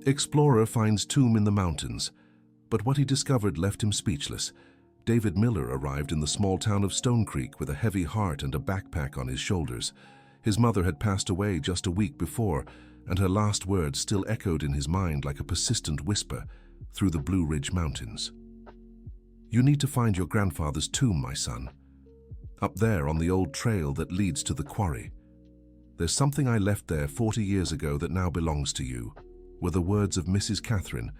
Explorer finds tomb in the mountains, but what he discovered left him speechless. David Miller arrived in the small town of Stone Creek with a heavy heart and a backpack on his shoulders. His mother had passed away just a week before, and her last words still echoed in his mind like a persistent whisper through the Blue Ridge Mountains. "You need to find your grandfather's tomb, my son. Up there on the old trail that leads to the quarry. There's something I left there 40 years ago that now belongs to you," were the words of Mrs. Catherine,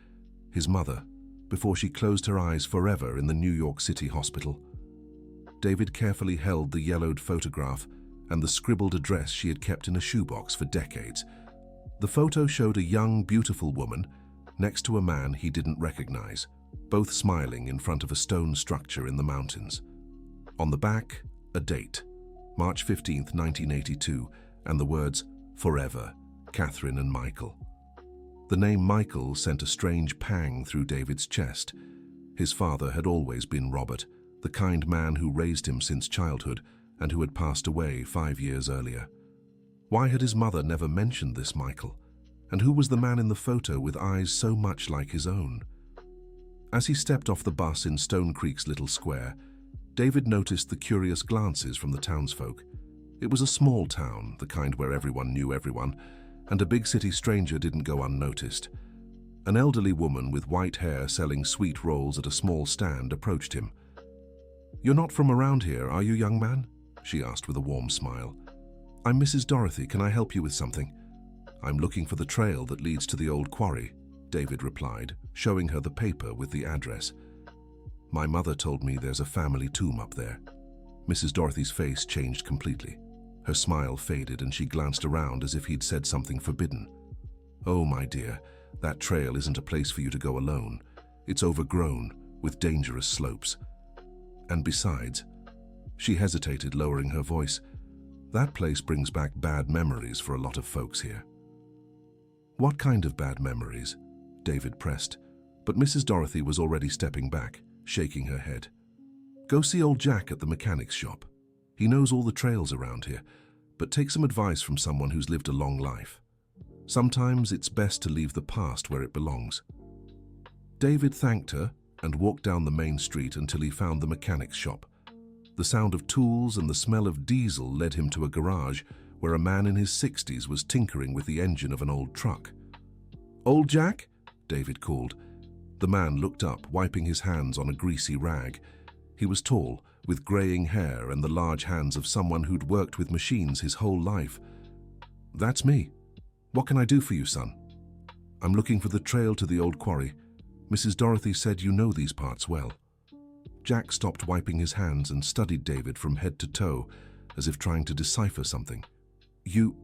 his mother, before she closed her eyes forever in the New York City hospital. David carefully held the yellowed photograph and the scribbled address she had kept in a shoebox for decades. The photo showed a young, beautiful woman next to a man he didn't recognize, both smiling in front of a stone structure in the mountains. On the back, a date, March 15th, 1982, and the words, "Forever, Catherine and Michael." The name Michael sent a strange pang through David's chest. His father had always been Robert, the kind man who raised him since childhood and who had passed away 5 years earlier. Why had his mother never mentioned this Michael? And who was the man in the photo with eyes so much like his own? As he stepped off the bus in Stone Creek's little square, David noticed the curious glances from the townsfolk. It was a small town, the kind where everyone knew everyone, and a big city stranger didn't go unnoticed. An elderly woman with white hair selling sweet rolls at a small stand approached him. "You're not from around here, are you, young man?" she asked with a warm smile. "I'm Mrs. Dorothy. Can I help you with something?" "I'm looking for the trail that leads to the old quarry," David replied, showing her the paper with the address. "My mother told me there's a family tomb up there." Mrs. Dorothy's face changed completely. Her smile faded and she glanced around as if he'd said something forbidden. "Oh, my dear, that trail isn't a place for you to go alone. It's overgrown, with dangerous slopes. And besides," she hesitated, lowering her voice, "that place brings back bad memories for a lot of folks here." "What kind of bad memories?" David pressed, but Mrs. Dorothy was already stepping back, shaking her head. "Go see old Jack at the mechanic's shop. He knows all the trails around here, but take some advice from someone who's lived a long life. Sometimes it's best to leave the past where it belongs." David thanked her and walked down the main street until he found the mechanic's shop. The sound of tools and the smell of diesel led him to a garage where a man in his 60s was tinkering with the engine of an old truck. "Old Jack?" David called. The man looked up, wiping his hands on a greasy rag. He was tall, with graying hair and the large hands of someone who'd worked with machines his whole life. "That's me. What can I do for you, son?" "I'm looking for the trail to the old quarry. Mrs. Dorothy said you know these parts well." Jack stopped wiping his hands and studied David from head to toe, as if trying to decipher something. You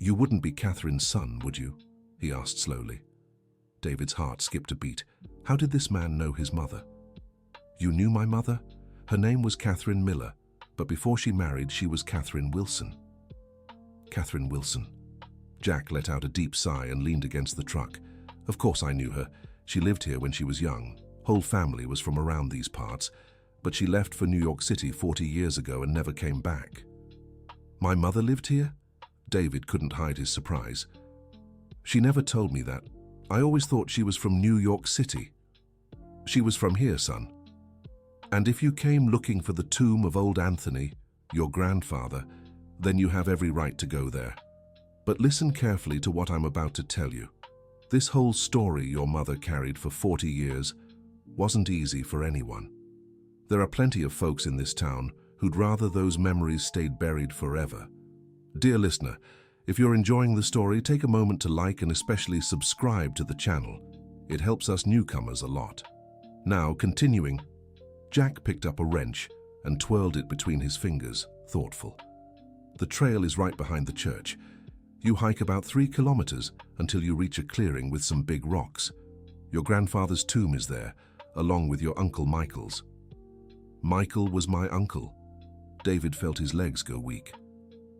wouldn't be Catherine's son, would you?" he asked slowly. David's heart skipped a beat. How did this man know his mother? "You knew my mother? Her name was Catherine Miller, but before she married, she was Catherine Wilson." "Catherine Wilson." Jack let out a deep sigh and leaned against the truck. "Of course I knew her. She lived here when she was young. Whole family was from around these parts, but she left for New York City 40 years ago and never came back." "My mother lived here?" David couldn't hide his surprise. "She never told me that. I always thought she was from New York City." "She was from here, son. And if you came looking for the tomb of old Anthony, your grandfather, then you have every right to go there. But listen carefully to what I'm about to tell you. This whole story your mother carried for 40 years wasn't easy for anyone. There are plenty of folks in this town who'd rather those memories stayed buried forever. Dear listener, if you're enjoying the story, take a moment to like and especially subscribe to the channel. It helps us newcomers a lot. Now, continuing, Jack picked up a wrench and twirled it between his fingers, thoughtful. "The trail is right behind the church. You hike about 3 kilometers until you reach a clearing with some big rocks. Your grandfather's tomb is there, along with your Uncle Michael's." "Michael was my uncle." David felt his legs go weak.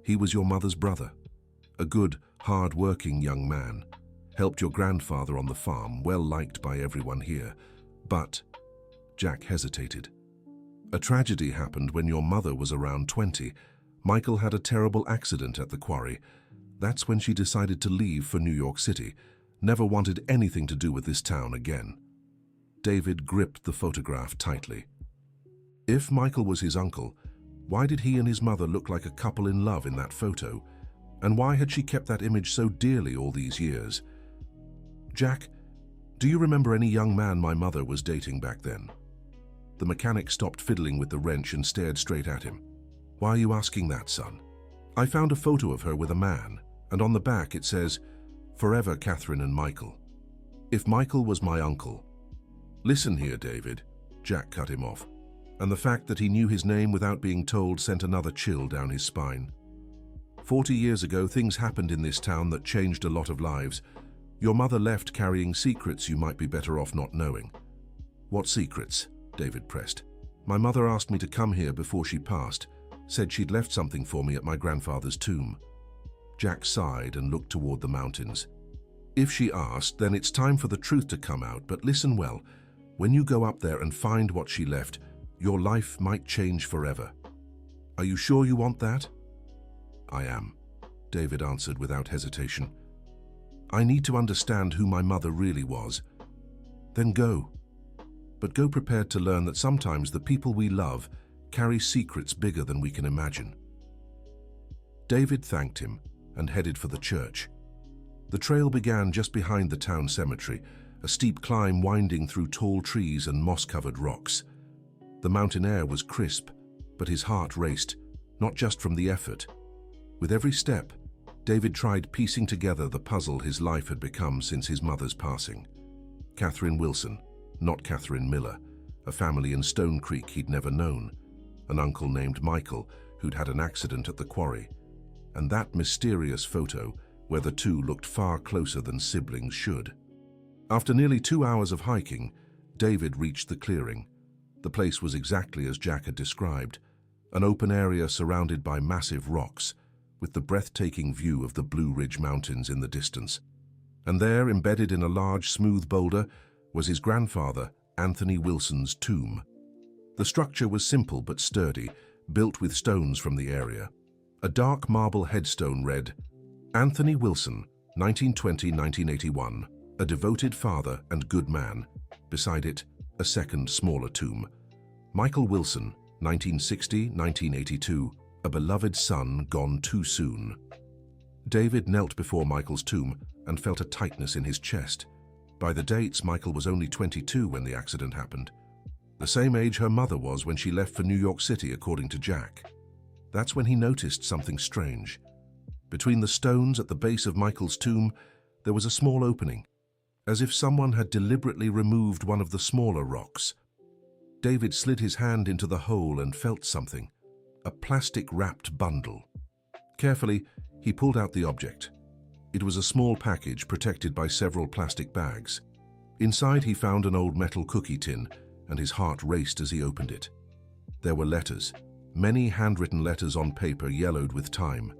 "He was your mother's brother. A good, hard-working young man. Helped your grandfather on the farm, well liked by everyone here. But," Jack hesitated, "a tragedy happened when your mother was around 20. Michael had a terrible accident at the quarry. That's when she decided to leave for New York City. never wanted anything to do with this town again. David gripped the photograph tightly. If Michael was his uncle, why did he and his mother look like a couple in love in that photo? And why had she kept that image so dearly all these years? "Jack, do you remember any young man my mother was dating back then?" The mechanic stopped fiddling with the wrench and stared straight at him. "Why are you asking that, son?" "I found a photo of her with a man, and on the back it says, 'Forever Catherine and Michael.' If Michael was my uncle—" "Listen here, David," Jack cut him off, and the fact that he knew his name without being told sent another chill down his spine. 40 years ago, things happened in this town that changed a lot of lives. Your mother left carrying secrets you might be better off not knowing." "What secrets?" David pressed. "My mother asked me to come here before she passed, said she'd left something for me at my grandfather's tomb." Jack sighed and looked toward the mountains. "If she asked, then it's time for the truth to come out, but listen well. When you go up there and find what she left, your life might change forever. Are you sure you want that?" "I am," David answered without hesitation. "I need to understand who my mother really was." "Then go. But go prepared to learn that sometimes the people we love carry secrets bigger than we can imagine." David thanked him and headed for the church. The trail began just behind the town cemetery, a steep climb winding through tall trees and moss-covered rocks. The mountain air was crisp, but his heart raced, not just from the effort. With every step, David tried piecing together the puzzle his life had become since his mother's passing. Catherine Wilson, not Catherine Miller, a family in Stone Creek he'd never known, an uncle named Michael who'd had an accident at the quarry, and that mysterious photo where the two looked far closer than siblings should. After nearly 2 hours of hiking, David reached the clearing. The place was exactly as Jack had described, an open area surrounded by massive rocks, with the breathtaking view of the Blue Ridge Mountains in the distance. And there, embedded in a large, smooth boulder, was his grandfather, Anthony Wilson's tomb. The structure was simple but sturdy, built with stones from the area. A dark marble headstone read, "Anthony Wilson, 1920–1981, a devoted father and good man." Beside it, a second, smaller tomb. "Michael Wilson, 1960–1982, a beloved son gone too soon." David knelt before Michael's tomb and felt a tightness in his chest. By the dates, Michael was only 22 when the accident happened. The same age her mother was when she left for New York City, according to Jack. That's when he noticed something strange. Between the stones at the base of Michael's tomb, there was a small opening, as if someone had deliberately removed one of the smaller rocks. David slid his hand into the hole and felt something. A plastic-wrapped bundle. Carefully, he pulled out the object. It was a small package protected by several plastic bags. Inside, he found an old metal cookie tin, and his heart raced as he opened it. There were letters, many handwritten letters on paper yellowed with time.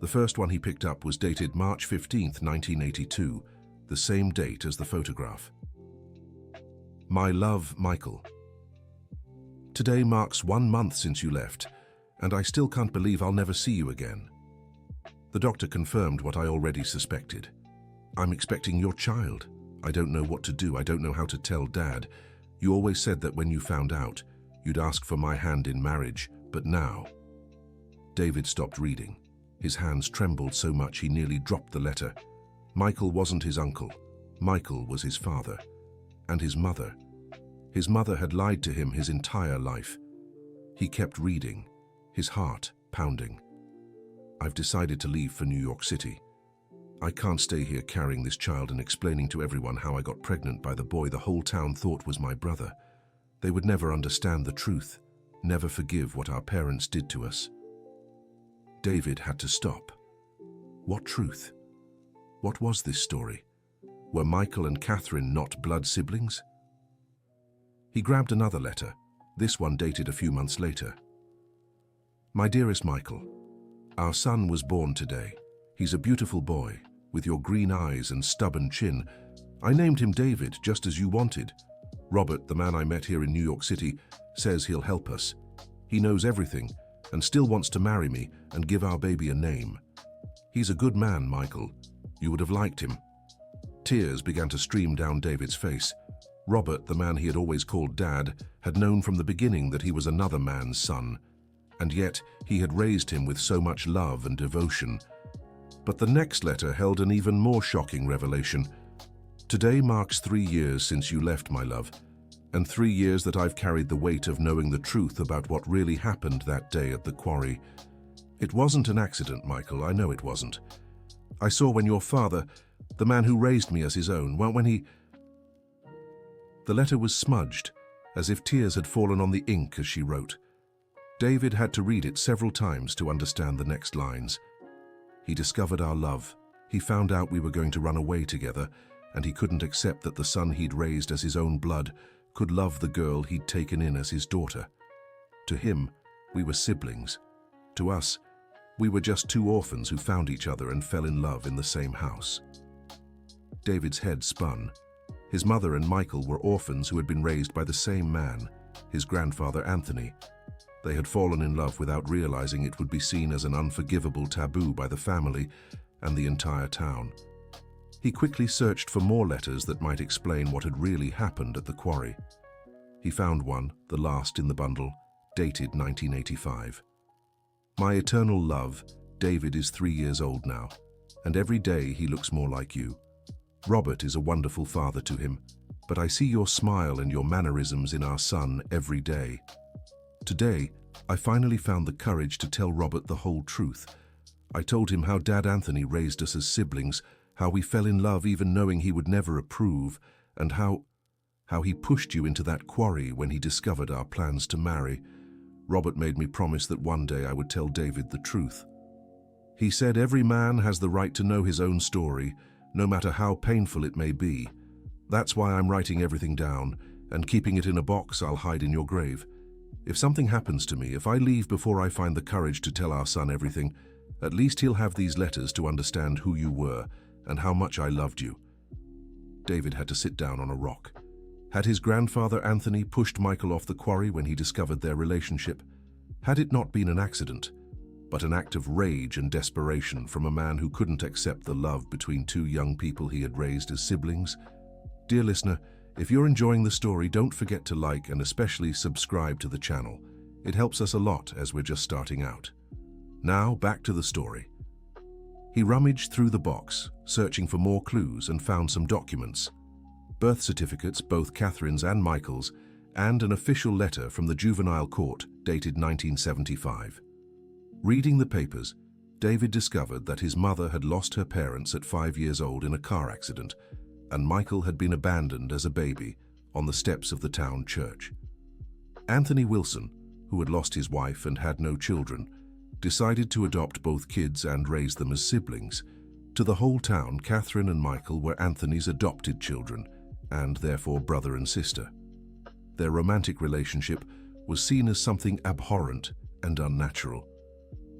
The first one he picked up was dated March 15th, 1982, the same date as the photograph. "My love, Michael. Today marks 1 month since you left, and I still can't believe I'll never see you again." The doctor confirmed what I already suspected. "I'm expecting your child. I don't know what to do. I don't know how to tell Dad. You always said that when you found out, you'd ask for my hand in marriage, but now..." David stopped reading. His hands trembled so much he nearly dropped the letter. Michael wasn't his uncle. Michael was his father. And his mother. His mother had lied to him his entire life. He kept reading, his heart pounding. "I've decided to leave for New York City. I can't stay here carrying this child and explaining to everyone how I got pregnant by the boy the whole town thought was my brother. They would never understand the truth, never forgive what our parents did to us." David had to stop. What truth? What was this story? Were Michael and Catherine not blood siblings? He grabbed another letter, this one dated a few months later. "My dearest Michael, our son was born today. He's a beautiful boy, with your green eyes and stubborn chin. I named him David, just as you wanted. Robert, the man I met here in New York City, says he'll help us. He knows everything and still wants to marry me and give our baby a name. He's a good man, Michael. You would have liked him. Tears began to stream down David's face. Robert, the man he had always called Dad, had known from the beginning that he was another man's son, and yet he had raised him with so much love and devotion. But the next letter held an even more shocking revelation. Today marks 3 years since you left, my love, and 3 years that I've carried the weight of knowing the truth about what really happened that day at the quarry. It wasn't an accident, Michael, I know it wasn't. I saw when your father, the man who raised me as his own, when he... The letter was smudged, as if tears had fallen on the ink as she wrote. David had to read it several times to understand the next lines. He discovered our love. He found out we were going to run away together, and he couldn't accept that the son he'd raised as his own blood could love the girl he'd taken in as his daughter. To him, we were siblings. To us, we were just 2 orphans who found each other and fell in love in the same house. David's head spun. His mother and Michael were orphans who had been raised by the same man, his grandfather Anthony. They had fallen in love without realizing it would be seen as an unforgivable taboo by the family and the entire town. He quickly searched for more letters that might explain what had really happened at the quarry. He found one, the last in the bundle, dated 1985. My eternal love, David is 3 years old now, and every day he looks more like you. Robert is a wonderful father to him, but I see your smile and your mannerisms in our son every day. Today, I finally found the courage to tell Robert the whole truth. I told him how Dad Anthony raised us as siblings, how we fell in love even knowing he would never approve, and how he pushed you into that quarry when he discovered our plans to marry. Robert made me promise that one day I would tell David the truth. He said every man has the right to know his own story, no matter how painful it may be. That's why I'm writing everything down, and keeping it in a box I'll hide in your grave. If something happens to me, if I leave before I find the courage to tell our son everything, at least he'll have these letters to understand who you were and how much I loved you. David had to sit down on a rock. Had his grandfather Anthony pushed Michael off the quarry when he discovered their relationship? Had it not been an accident, but an act of rage and desperation from a man who couldn't accept the love between 2 young people he had raised as siblings? Dear listener, if you're enjoying the story, don't forget to like and especially subscribe to the channel. It helps us a lot as we're just starting out. Now, back to the story. He rummaged through the box, searching for more clues, and found some documents. Birth certificates, both Catherine's and Michael's, and an official letter from the juvenile court dated 1975. Reading the papers, David discovered that his mother had lost her parents at 5 years old in a car accident, and Michael had been abandoned as a baby on the steps of the town church. Anthony Wilson, who had lost his wife and had no children, decided to adopt both kids and raise them as siblings. To the whole town, Catherine and Michael were Anthony's adopted children, and therefore brother and sister. Their romantic relationship was seen as something abhorrent and unnatural.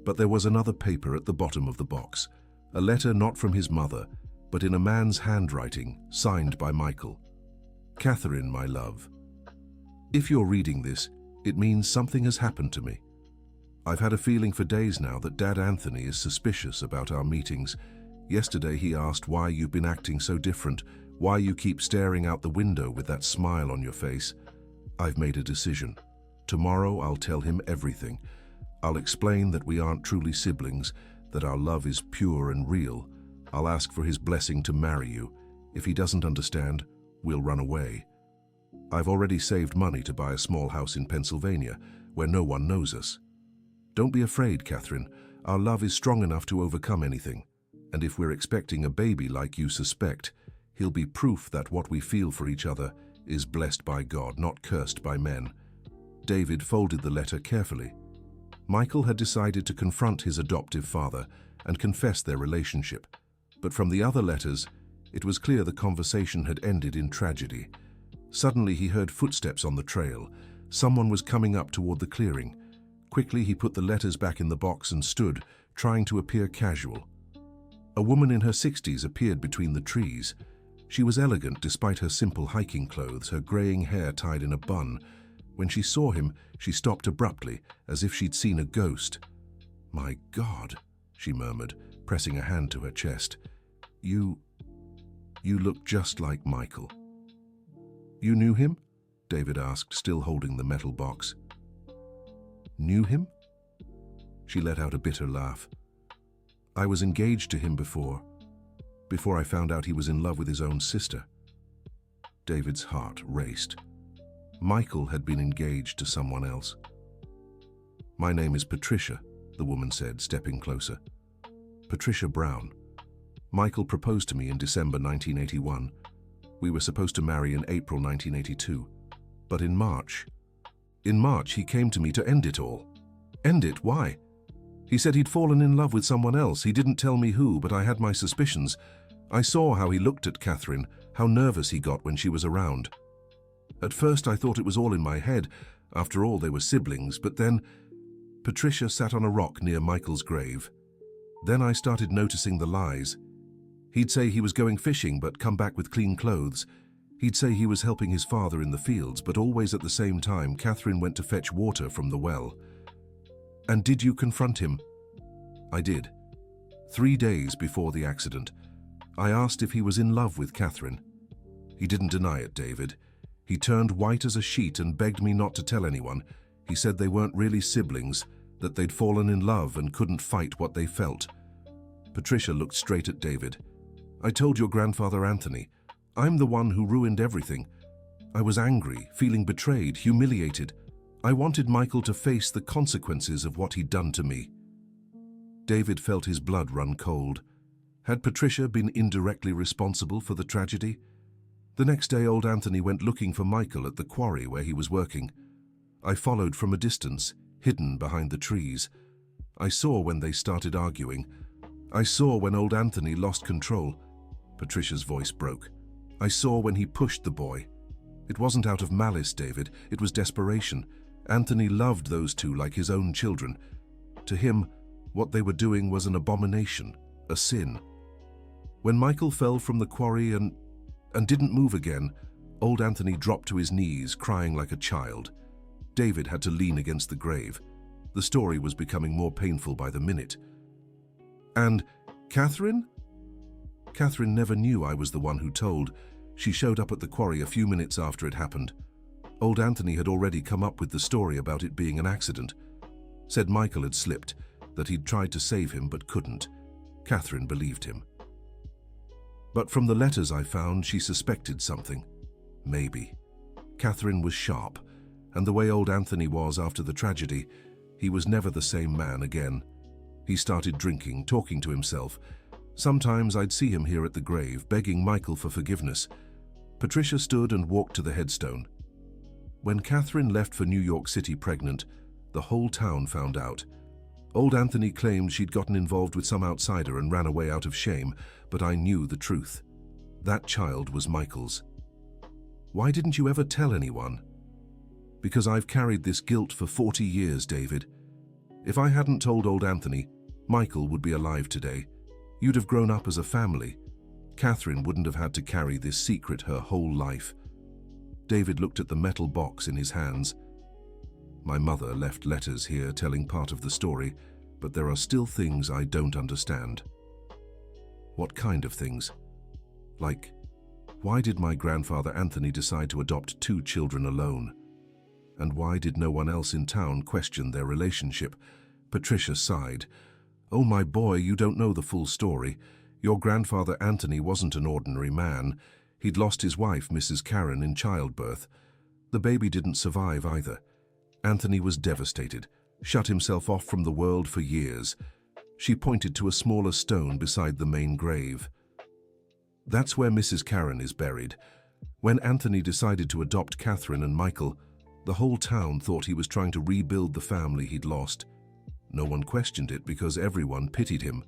But there was another paper at the bottom of the box, a letter not from his mother, but in a man's handwriting, signed by Michael. Catherine, my love. If you're reading this, it means something has happened to me. I've had a feeling for days now that Dad Anthony is suspicious about our meetings. Yesterday he asked why you've been acting so different, why you keep staring out the window with that smile on your face. I've made a decision. Tomorrow I'll tell him everything. I'll explain that we aren't truly siblings, that our love is pure and real. I'll ask for his blessing to marry you. If he doesn't understand, we'll run away. I've already saved money to buy a small house in Pennsylvania, where no one knows us. Don't be afraid, Catherine. Our love is strong enough to overcome anything. And if we're expecting a baby like you suspect, he'll be proof that what we feel for each other is blessed by God, not cursed by men. David folded the letter carefully. Michael had decided to confront his adoptive father and confess their relationship. But from the other letters, it was clear the conversation had ended in tragedy. Suddenly he heard footsteps on the trail. Someone was coming up toward the clearing. Quickly he put the letters back in the box and stood, trying to appear casual. A woman in her 60s appeared between the trees. She was elegant despite her simple hiking clothes, her graying hair tied in a bun. When she saw him, she stopped abruptly, as if she'd seen a ghost. "My God," she murmured, pressing a hand to her chest. You You look just like Michael." "You knew him?" David asked, still holding the metal box. "Knew him?" She let out a bitter laugh. "I was engaged to him before I found out he was in love with his own sister." David's heart raced. Michael had been engaged to someone else. "My name is Patricia," the woman said, stepping closer. "Patricia Brown. Michael proposed to me in December 1981. We were supposed to marry in April 1982. But in March he came to me to end it all." "End it? Why?" "He said he'd fallen in love with someone else. He didn't tell me who, but I had my suspicions. I saw how he looked at Catherine, how nervous he got when she was around. At first I thought it was all in my head. After all, they were siblings, but then..." Patricia sat on a rock near Michael's grave. "Then I started noticing the lies. He'd say he was going fishing but come back with clean clothes. He'd say he was helping his father in the fields, but always at the same time Catherine went to fetch water from the well." "And did you confront him?" "I did. 3 days before the accident. I asked if he was in love with Catherine. He didn't deny it, David. He turned white as a sheet and begged me not to tell anyone. He said they weren't really siblings, that they'd fallen in love and couldn't fight what they felt." Patricia looked straight at David. "I told your grandfather Anthony. I'm the one who ruined everything. I was angry, feeling betrayed, humiliated. I wanted Michael to face the consequences of what he'd done to me." David felt his blood run cold. Had Patricia been indirectly responsible for the tragedy? The next day, old Anthony went looking for Michael at the quarry where he was working. I followed from a distance, hidden behind the trees. I saw when they started arguing. I saw when old Anthony lost control. Patricia's voice broke. "I saw when he pushed the boy. It wasn't out of malice, David. It was desperation. Anthony loved those two like his own children. To him, what they were doing was an abomination, a sin. When Michael fell from the quarry and didn't move again, old Anthony dropped to his knees, crying like a child. David had to lean against the grave. The story was becoming more painful by the minute. And Catherine? Catherine never knew I was the one who told. She showed up at the quarry a few minutes after it happened. Old Anthony had already come up with the story about it being an accident. Said Michael had slipped, that he'd tried to save him but couldn't. Catherine believed him. But from the letters I found, she suspected something. Maybe. Catherine was sharp, and the way old Anthony was after the tragedy, he was never the same man again. He started drinking, talking to himself. Sometimes I'd see him here at the grave, begging Michael for forgiveness. Patricia stood and walked to the headstone. When Catherine left for New York City pregnant, the whole town found out. Old Anthony claimed she'd gotten involved with some outsider and ran away out of shame, but I knew the truth. That child was Michael's. Why didn't you ever tell anyone? Because I've carried this guilt for 40 years, David. If I hadn't told old Anthony, Michael would be alive today. You'd have grown up as a family. Catherine wouldn't have had to carry this secret her whole life. David looked at the metal box in his hands. My mother left letters here telling part of the story, but there are still things I don't understand. What kind of things? Like, why did my grandfather Anthony decide to adopt 2 children alone? And why did no one else in town question their relationship? Patricia sighed. Oh, my boy, you don't know the full story. Your grandfather Anthony wasn't an ordinary man. He'd lost his wife, Mrs. Karen, in childbirth. The baby didn't survive either. Anthony was devastated, shut himself off from the world for years. She pointed to a smaller stone beside the main grave. That's where Mrs. Karen is buried. When Anthony decided to adopt Catherine and Michael, the whole town thought he was trying to rebuild the family he'd lost. No one questioned it because everyone pitied him.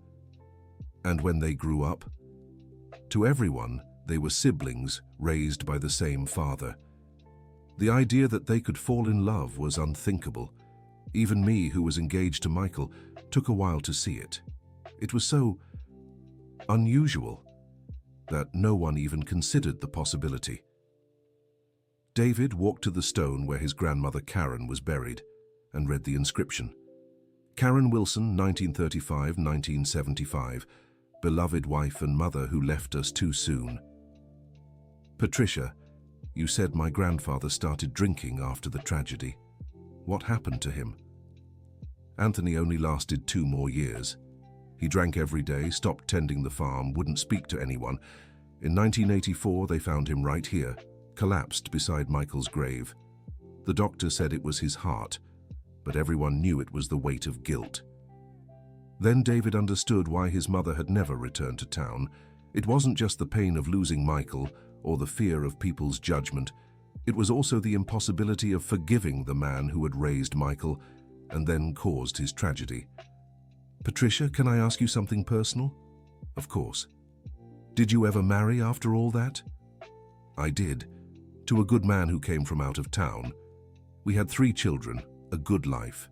And when they grew up, to everyone, they were siblings raised by the same father. The idea that they could fall in love was unthinkable. Even me, who was engaged to Michael, took a while to see it. It was so unusual that no one even considered the possibility. David walked to the stone where his grandmother Karen was buried and read the inscription. Karen Wilson, 1935-1975, beloved wife and mother who left us too soon. Patricia, you said my grandfather started drinking after the tragedy. What happened to him? Anthony only lasted 2 more years. He drank every day, stopped tending the farm, wouldn't speak to anyone. In 1984, they found him right here, collapsed beside Michael's grave. The doctor said it was his heart, but everyone knew it was the weight of guilt. Then David understood why his mother had never returned to town. It wasn't just the pain of losing Michael or the fear of people's judgment. It was also the impossibility of forgiving the man who had raised Michael and then caused his tragedy. Patricia, can I ask you something personal? Of course. Did you ever marry after all that? I did, to a good man who came from out of town. We had 3 children, a good life.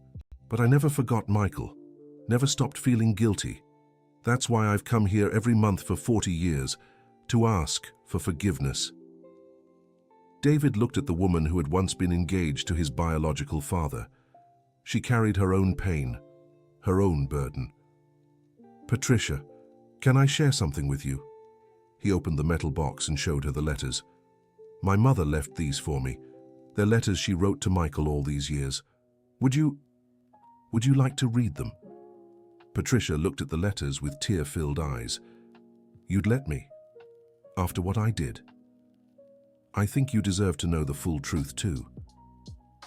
But I never forgot Michael, never stopped feeling guilty. That's why I've come here every month for 40 years, to ask for forgiveness. David looked at the woman who had once been engaged to his biological father. She carried her own pain, her own burden. Patricia, can I share something with you? He opened the metal box and showed her the letters. My mother left these for me. They're letters she wrote to Michael all these years. Would you like to read them? Patricia looked at the letters with tear-filled eyes. You'd let me? After what I did? I think you deserve to know the full truth too.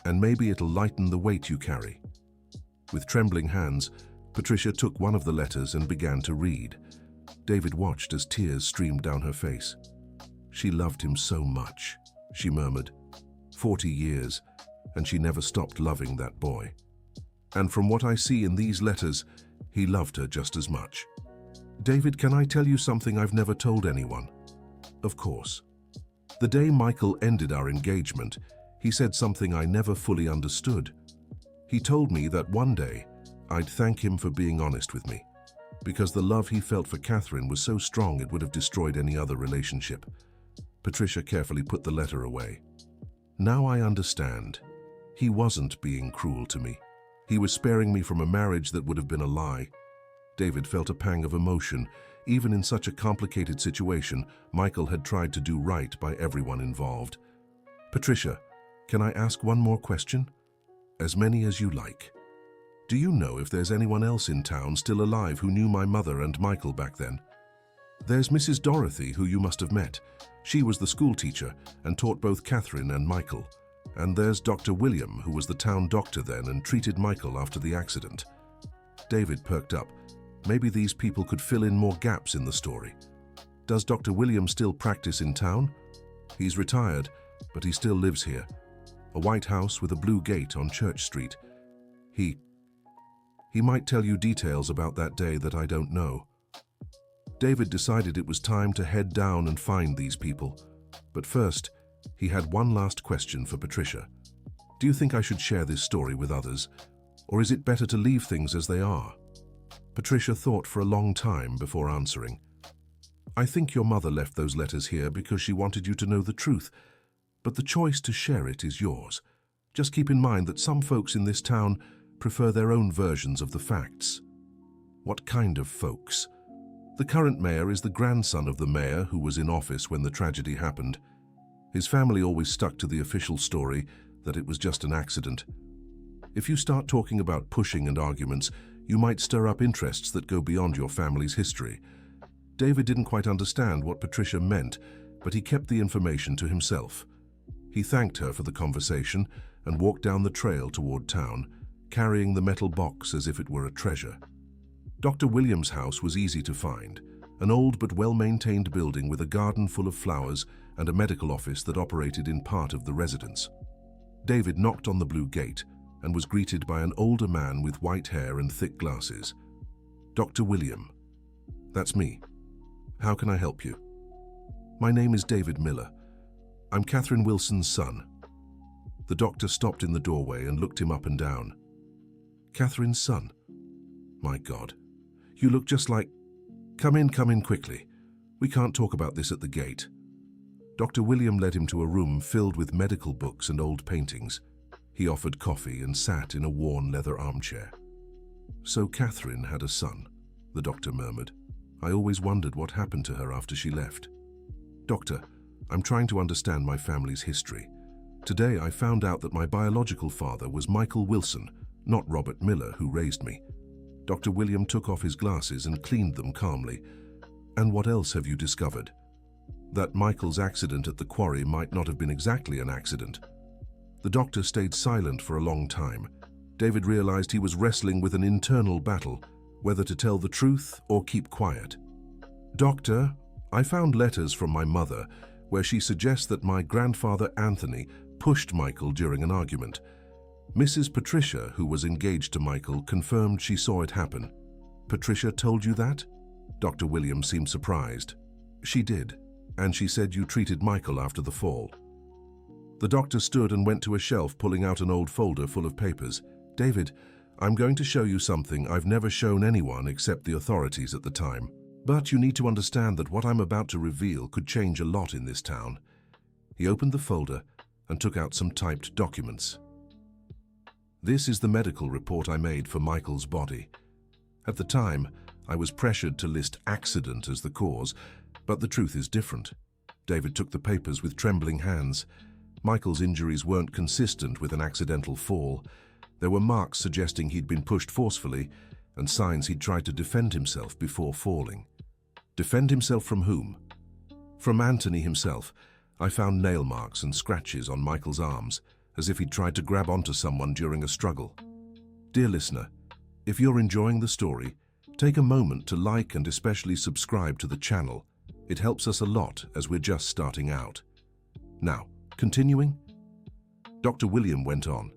And maybe it'll lighten the weight you carry. With trembling hands, Patricia took one of the letters and began to read. David watched as tears streamed down her face. She loved him so much, she murmured. 40 years, and she never stopped loving that boy. And from what I see in these letters, he loved her just as much. David, can I tell you something I've never told anyone? Of course. The day Michael ended our engagement, he said something I never fully understood. He told me that one day I'd thank him for being honest with me, because the love he felt for Catherine was so strong it would have destroyed any other relationship. Patricia carefully put the letter away. Now I understand. He wasn't being cruel to me. He was sparing me from a marriage that would have been a lie. David felt a pang of emotion. Even in such a complicated situation, Michael had tried to do right by everyone involved. Patricia, can I ask one more question? As many as you like. Do you know if there's anyone else in town still alive who knew my mother and Michael back then? There's Mrs. Dorothy, who you must have met. She was the school teacher and taught both Catherine and Michael. And there's Dr. William, who was the town doctor then and treated Michael after the accident. David perked up. Maybe these people could fill in more gaps in the story. Does Dr. William still practice in town? He's retired, but he still lives here. A white house with a blue gate on Church Street. He might tell you details about that day that I don't know. David decided it was time to head down and find these people. But first, he had one last question for Patricia. Do you think I should share this story with others, or is it better to leave things as they are? Patricia thought for a long time before answering. I think your mother left those letters here because she wanted you to know the truth, but the choice to share it is yours. Just keep in mind that some folks in this town prefer their own versions of the facts. What kind of folks? The current mayor is the grandson of the mayor who was in office when the tragedy happened. His family always stuck to the official story that it was just an accident. If you start talking about pushing and arguments, you might stir up interests that go beyond your family's history. David didn't quite understand what Patricia meant, but he kept the information to himself. He thanked her for the conversation and walked down the trail toward town, carrying the metal box as if it were a treasure. Dr. Williams' house was easy to find, an old but well-maintained building with a garden full of flowers and a medical office that operated in part of the residence. David knocked on the blue gate and was greeted by an older man with white hair and thick glasses. Dr. William. That's me. How can I help you? My name is David Miller. I'm Catherine Wilson's son. The doctor stopped in the doorway and looked him up and down. Catherine's son? My God. You look just like... Come in quickly. We can't talk about this at the gate. Dr. William led him to a room filled with medical books and old paintings. He offered coffee and sat in a worn leather armchair. So Catherine had a son, the doctor murmured. I always wondered what happened to her after she left. Doctor, I'm trying to understand my family's history. Today I found out that my biological father was Michael Wilson, not Robert Miller, who raised me. Dr. William took off his glasses and cleaned them calmly. And what else have you discovered? That Michael's accident at the quarry might not have been exactly an accident. The doctor stayed silent for a long time. David realized he was wrestling with an internal battle, whether to tell the truth or keep quiet. Doctor, I found letters from my mother where she suggests that my grandfather Anthony pushed Michael during an argument. Mrs. Patricia, who was engaged to Michael, confirmed she saw it happen. Patricia told you that? Dr. William seemed surprised. She did, and she said you treated Michael after the fall. The doctor stood and went to a shelf, pulling out an old folder full of papers. David, I'm going to show you something I've never shown anyone except the authorities at the time. But you need to understand that what I'm about to reveal could change a lot in this town. He opened the folder and took out some typed documents. This is the medical report I made for Michael's body. At the time, I was pressured to list accident as the cause, but the truth is different. David took the papers with trembling hands. Michael's injuries weren't consistent with an accidental fall. There were marks suggesting he'd been pushed forcefully and signs he'd tried to defend himself before falling. Defend himself from whom? From Anthony himself. I found nail marks and scratches on Michael's arms, as if he'd tried to grab onto someone during a struggle. Dear listener, if you're enjoying the story, take a moment to like and especially subscribe to the channel. It helps us a lot as we're just starting out. Now, continuing? Dr. William went on.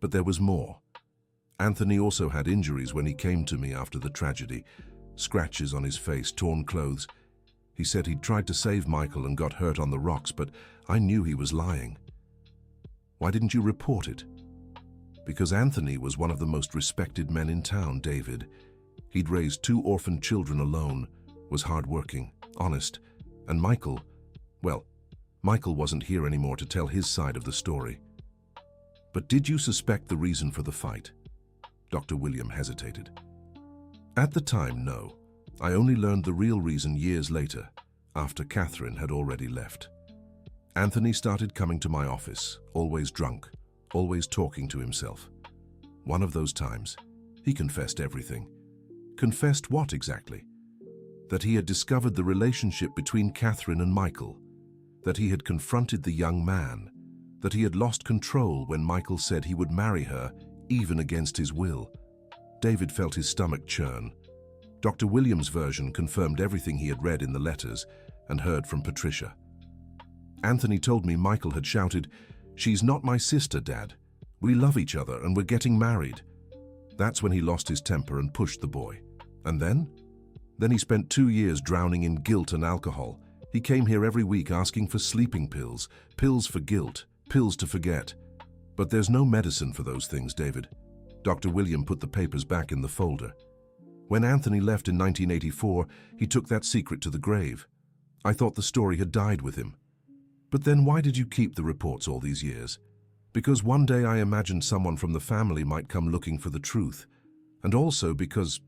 But there was more. Anthony also had injuries when he came to me after the tragedy. Scratches on his face, torn clothes. He said he'd tried to save Michael and got hurt on the rocks, but I knew he was lying. Why didn't you report it? Because Anthony was one of the most respected men in town, David. He'd raised 2 orphaned children alone, was hardworking, honest, and Michael wasn't here anymore to tell his side of the story. But did you suspect the reason for the fight? Dr. William hesitated. At the time, no. I only learned the real reason years later, after Catherine had already left. Anthony started coming to my office, always drunk, always talking to himself. One of those times, he confessed everything. Confessed what exactly? That he had discovered the relationship between Catherine and Michael, that he had confronted the young man, that he had lost control when Michael said he would marry her, even against his will. David felt his stomach churn. Dr. Williams' version confirmed everything he had read in the letters and heard from Patricia. Anthony told me Michael had shouted, "She's not my sister, Dad. We love each other and we're getting married." That's when he lost his temper and pushed the boy. And then? Then he spent 2 years drowning in guilt and alcohol. He came here every week asking for sleeping pills, pills for guilt, pills to forget. But there's no medicine for those things, David. Dr. William put the papers back in the folder. When Anthony left in 1984, he took that secret to the grave. I thought the story had died with him. But then why did you keep the reports all these years? Because one day I imagined someone from the family might come looking for the truth. And also because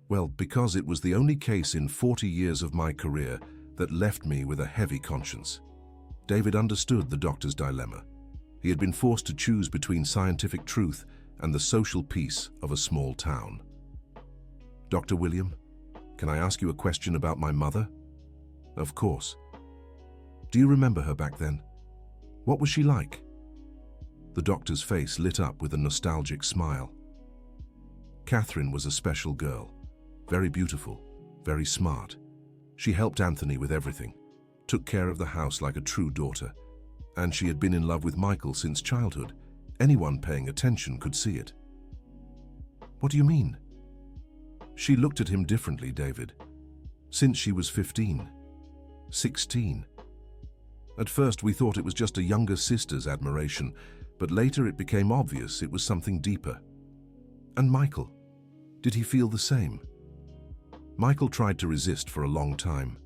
it was the only case in 40 years of my career that left me with a heavy conscience. David understood the doctor's dilemma. He had been forced to choose between scientific truth and the social peace of a small town. Dr. William, can I ask you a question about my mother? Of course. Do you remember her back then? What was she like? The doctor's face lit up with a nostalgic smile. Catherine was a special girl. Very beautiful, very smart. She helped Anthony with everything, took care of the house like a true daughter, and she had been in love with Michael since childhood. Anyone paying attention could see it. What do you mean? She looked at him differently, David. Since she was 15, 16. At first we thought it was just a younger sister's admiration, but later it became obvious it was something deeper. And Michael, did he feel the same? Michael tried to resist for a long time.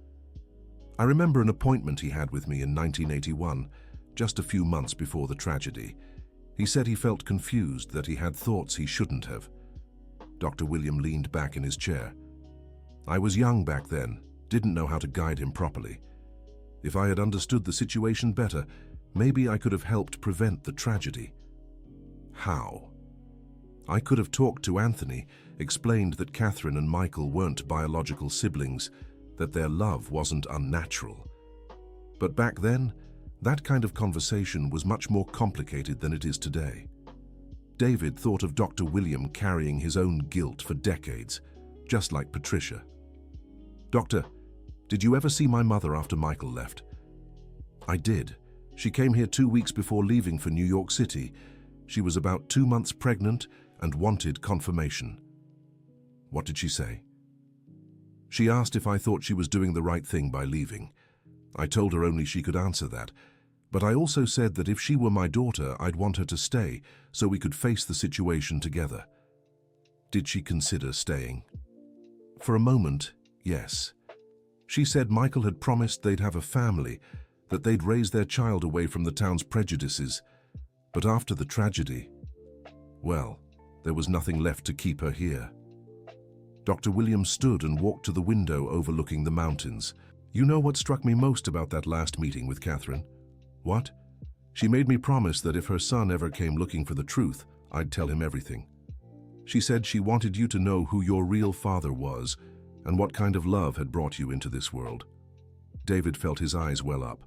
I remember an appointment he had with me in 1981, just a few months before the tragedy. He said he felt confused, that he had thoughts he shouldn't have. Dr. William leaned back in his chair. I was young back then, didn't know how to guide him properly. If I had understood the situation better, maybe I could have helped prevent the tragedy. How? I could have talked to Anthony, explained that Catherine and Michael weren't biological siblings, that their love wasn't unnatural. But back then, that kind of conversation was much more complicated than it is today. David thought of Dr. William carrying his own guilt for decades, just like Patricia. "Doctor, did you ever see my mother after Michael left?" "I did. She came here 2 weeks before leaving for New York City. She was about 2 months pregnant and wanted confirmation." "What did she say?" "She asked if I thought she was doing the right thing by leaving. I told her only she could answer that. But I also said that if she were my daughter, I'd want her to stay so we could face the situation together." "Did she consider staying?" "For a moment, yes. She said Michael had promised they'd have a family, that they'd raise their child away from the town's prejudices. But after the tragedy, well, there was nothing left to keep her here." Dr. Williams stood and walked to the window overlooking the mountains. "You know what struck me most about that last meeting with Catherine?" "What?" "She made me promise that if her son ever came looking for the truth, I'd tell him everything. She said she wanted you to know who your real father was and what kind of love had brought you into this world." David felt his eyes well up.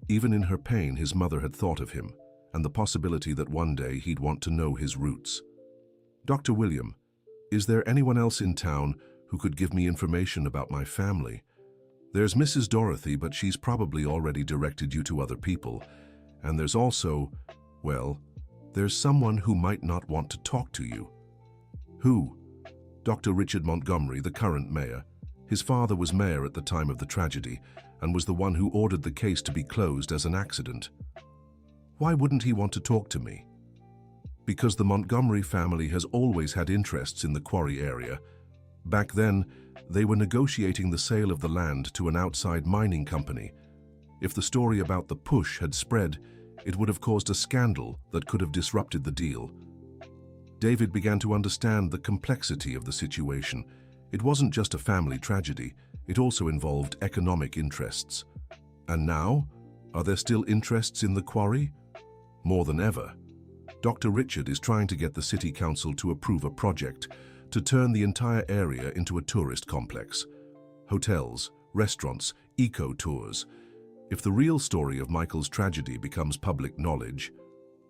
Even in her pain, his mother had thought of him, and the possibility that one day he'd want to know his roots. "Dr. William, is there anyone else in town who could give me information about my family? There's Mrs. Dorothy, but she's probably already directed you to other people. And there's also, well, there's someone who might not want to talk to you." "Who?" "Dr. Richard Montgomery, the current mayor. His father was mayor at the time of the tragedy and was the one who ordered the case to be closed as an accident." "Why wouldn't he want to talk to me?" "Because the Montgomery family has always had interests in the quarry area. Back then, they were negotiating the sale of the land to an outside mining company. If the story about the push had spread, it would have caused a scandal that could have disrupted the deal." David began to understand the complexity of the situation. It wasn't just a family tragedy, it also involved economic interests. And now, are there still interests in the quarry? More than ever. Dr. Richard is trying to get the city council to approve a project to turn the entire area into a tourist complex. Hotels, restaurants, eco-tours. If the real story of Michael's tragedy becomes public knowledge,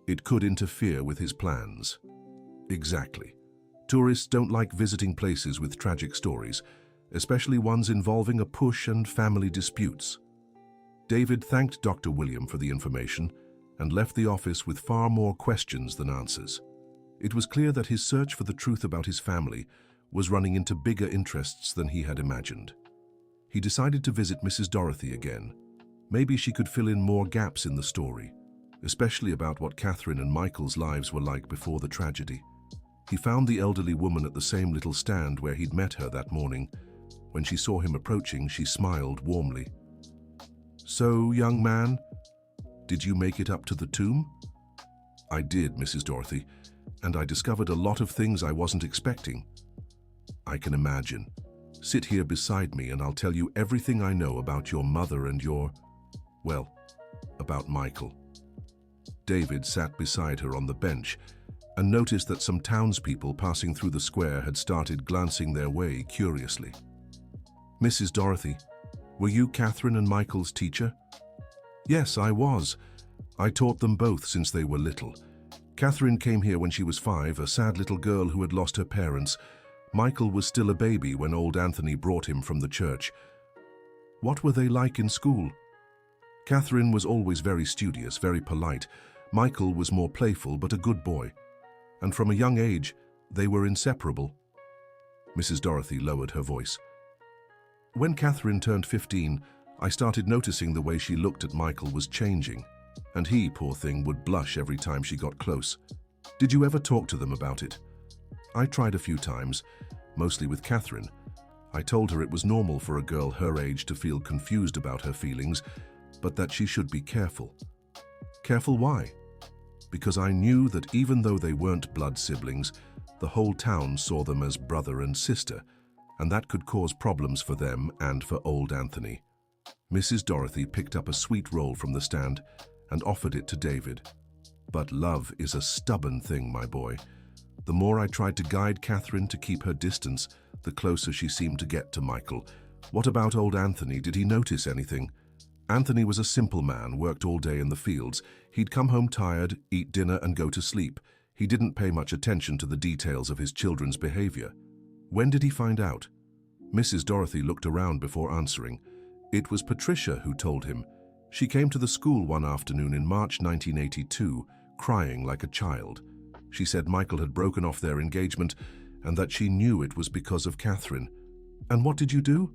it could interfere with his plans. Exactly. Tourists don't like visiting places with tragic stories, especially ones involving a push and family disputes. David thanked Dr. William for the information and left the office with far more questions than answers. It was clear that his search for the truth about his family was running into bigger interests than he had imagined. He decided to visit Mrs. Dorothy again. Maybe she could fill in more gaps in the story, especially about what Catherine and Michael's lives were like before the tragedy. He found the elderly woman at the same little stand where he'd met her that morning. When she saw him approaching, she smiled warmly. "So, young man, did you make it up to the tomb?" "I did, Mrs. Dorothy, and I discovered a lot of things I wasn't expecting." "I can imagine. Sit here beside me and I'll tell you everything I know about your mother and about Michael." David sat beside her on the bench and noticed that some townspeople passing through the square had started glancing their way curiously. "Mrs. Dorothy, were you Catherine and Michael's teacher?" "Yes, I was. I taught them both since they were little. Catherine came here when she was 5, a sad little girl who had lost her parents. Michael was still a baby when old Anthony brought him from the church." "What were they like in school?" "Catherine was always very studious, very polite. Michael was more playful but a good boy. And from a young age, they were inseparable." Mrs. Dorothy lowered her voice. "When Catherine turned 15, I started noticing the way she looked at Michael was changing, and he, poor thing, would blush every time she got close. Did you ever talk to them about it?" "I tried a few times, mostly with Catherine. I told her it was normal for a girl her age to feel confused about her feelings, but that she should be careful." "Careful why?" "Because I knew that even though they weren't blood siblings, the whole town saw them as brother and sister, and that could cause problems for them and for old Anthony." Mrs. Dorothy picked up a sweet roll from the stand and offered it to David. But love is a stubborn thing, my boy. The more I tried to guide Catherine to keep her distance, the closer she seemed to get to Michael. What about old Anthony? Did he notice anything? Anthony was a simple man, worked all day in the fields. He'd come home tired, eat dinner and go to sleep. He didn't pay much attention to the details of his children's behavior. When did he find out? Mrs. Dorothy looked around before answering. It was Patricia who told him. She came to the school one afternoon in March 1982, crying like a child. She said Michael had broken off their engagement and that she knew it was because of Catherine. And what did you do?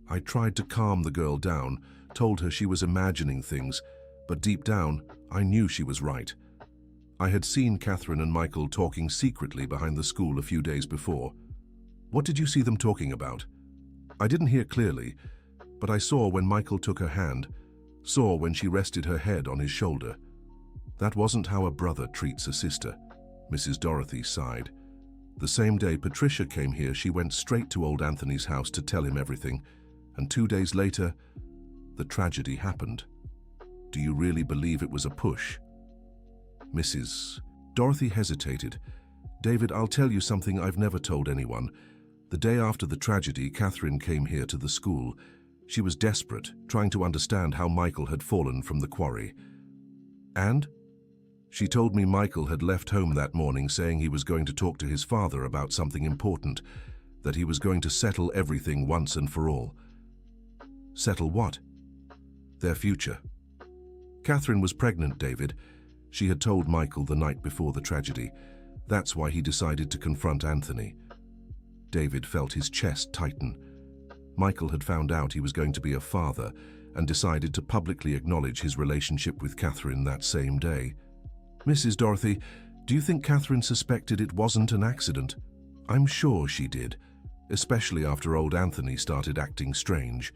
I tried to calm the girl down, told her she was imagining things, but deep down, I knew she was right. I had seen Catherine and Michael talking secretly behind the school a few days before. What did you see them talking about? I didn't hear clearly, but I saw when Michael took her hand, saw when she rested her head on his shoulder. That wasn't how a brother treats a sister. Mrs. Dorothy sighed. The same day Patricia came here, she went straight to old Anthony's house to tell him everything, and 2 days later, the tragedy happened. Do you really believe it was a push? Mrs. Dorothy hesitated. David, I'll tell you something I've never told anyone. The day after the tragedy, Catherine came here to the school. She was desperate, trying to understand how Michael had fallen from the quarry. And? She told me Michael had left home that morning saying he was going to talk to his father about something important, that he was going to settle everything once and for all. Settle what? Their future. Catherine was pregnant, David. She had told Michael the night before the tragedy. That's why he decided to confront Anthony. David felt his chest tighten. Michael had found out he was going to be a father and decided to publicly acknowledge his relationship with Catherine that same day. Mrs. Dorothy, do you think Catherine suspected it wasn't an accident? I'm sure she did, especially after old Anthony started acting strange.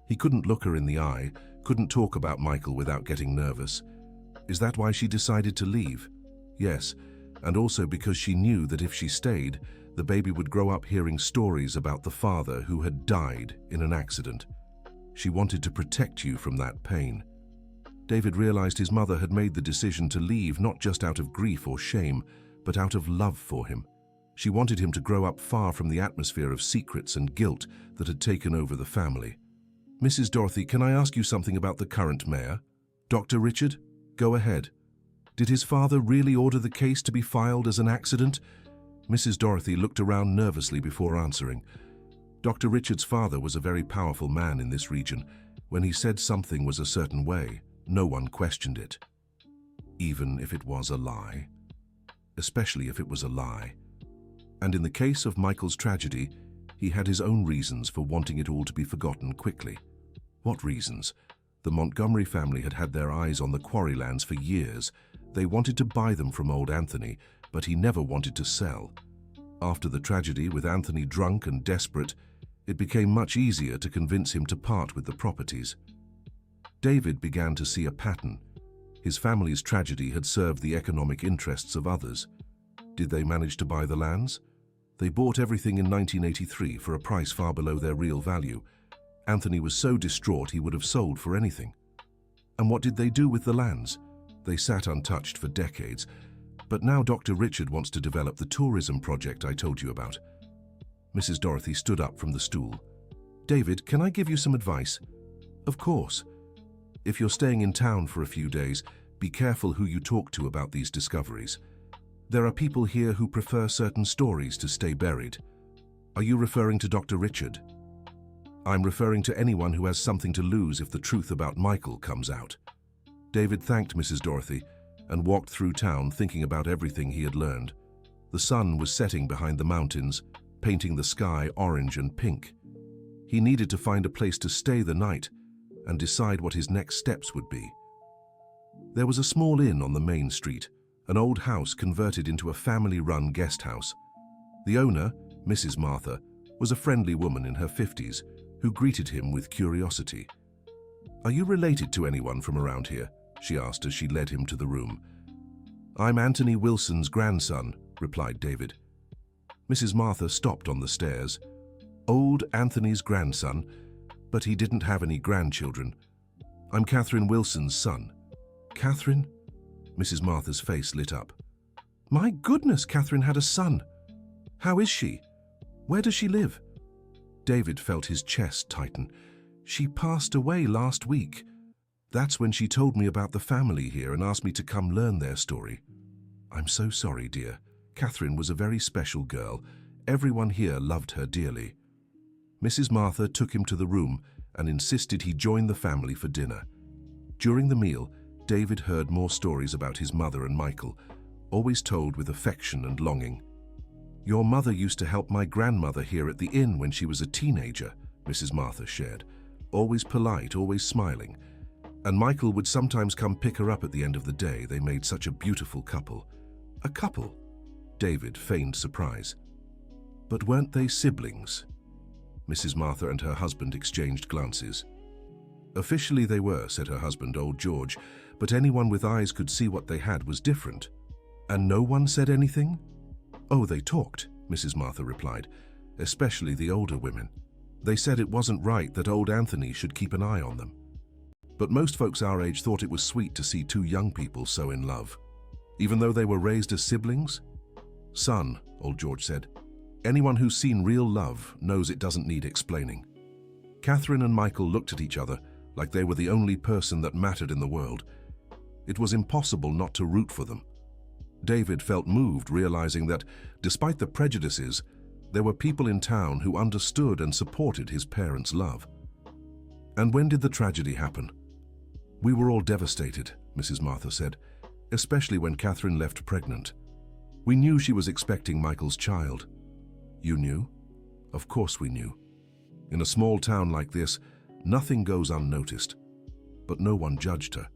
He couldn't look her in the eye, couldn't talk about Michael without getting nervous. Is that why she decided to leave? Yes, and also because she knew that if she stayed, the baby would grow up hearing stories about the father who had died in an accident. She wanted to protect you from that pain. David realized his mother had made the decision to leave not just out of grief or shame, but out of love for him. She wanted him to grow up far from the atmosphere of secrets and guilt that had taken over the family. Mrs. Dorothy, can I ask you something about the current mayor? Dr. Richard? Go ahead. Did his father really order the case to be filed as an accident? Mrs. Dorothy looked around nervously before answering. Dr. Richard's father was a very powerful man in this region. When he said something was a certain way, no one questioned it. Even if it was a lie. Especially if it was a lie. And in the case of Michael's tragedy, he had his own reasons for wanting it all to be forgotten quickly. What reasons? The Montgomery family had had their eyes on the quarry lands for years. They wanted to buy them from old Anthony, but he never wanted to sell. After the tragedy, with Anthony drunk and desperate, it became much easier to convince him to part with the properties. David began to see a pattern. His family's tragedy had served the economic interests of others. Did they manage to buy the lands? They bought everything in 1983 for a price far below their real value. Anthony was so distraught he would have sold for anything. And what did they do with the lands? They sat untouched for decades. But now Dr. Richard wants to develop the tourism project I told you about. Mrs. Dorothy stood up from the stool. David, can I give you some advice? Of course. If you're staying in town for a few days, be careful who you talk to about these discoveries. There are people here who prefer certain stories to stay buried. Are you referring to Dr. Richard? I'm referring to anyone who has something to lose if the truth about Michael comes out. David thanked Mrs. Dorothy and walked through town thinking about everything he had learned. The sun was setting behind the mountains, painting the sky orange and pink. He needed to find a place to stay the night and decide what his next steps would be. There was a small inn on the main street, an old house converted into a family-run guest house. The owner, Mrs. Martha, was a friendly woman in her 50s who greeted him with curiosity. Are you related to anyone from around here? She asked as she led him to the room. I'm Anthony Wilson's grandson, replied David. Mrs. Martha stopped on the stairs. Old Anthony's grandson? but he didn't have any grandchildren. I'm Catherine Wilson's son. Catherine? Mrs. Martha's face lit up. My goodness, Catherine had a son. How is she? Where does she live? David felt his chest tighten. She passed away last week. That's when she told me about the family here and asked me to come learn their story. I'm so sorry, dear. Catherine was a very special girl. Everyone here loved her dearly. Mrs. Martha took him to the room and insisted he join the family for dinner. During the meal, David heard more stories about his mother and Michael, always told with affection and longing. Your mother used to help my grandmother here at the inn when she was a teenager, Mrs. Martha shared. Always polite, always smiling. And Michael would sometimes come pick her up at the end of the day. They made such a beautiful couple. A couple? David feigned surprise. But weren't they siblings? Mrs. Martha and her husband exchanged glances. Officially they were, said her husband, old George, but anyone with eyes could see what they had was different. And no one said anything? Oh, they talked, Mrs. Martha replied, especially the older women. They said it wasn't right that old Anthony should keep an eye on them. But most folks our age thought it was sweet to see two young people so in love, even though they were raised as siblings. Son, old George said, anyone who's seen real love knows it doesn't need explaining. Catherine and Michael looked at each other like they were the only person that mattered in the world. It was impossible not to root for them. David felt moved, realizing that, despite the prejudices, there were people in town who understood and supported his parents' love. And when did the tragedy happen? We were all devastated, Mrs. Martha said, especially when Catherine left pregnant. We knew she was expecting Michael's child. You knew? Of course we knew. In a small town like this, nothing goes unnoticed. But no one judged her.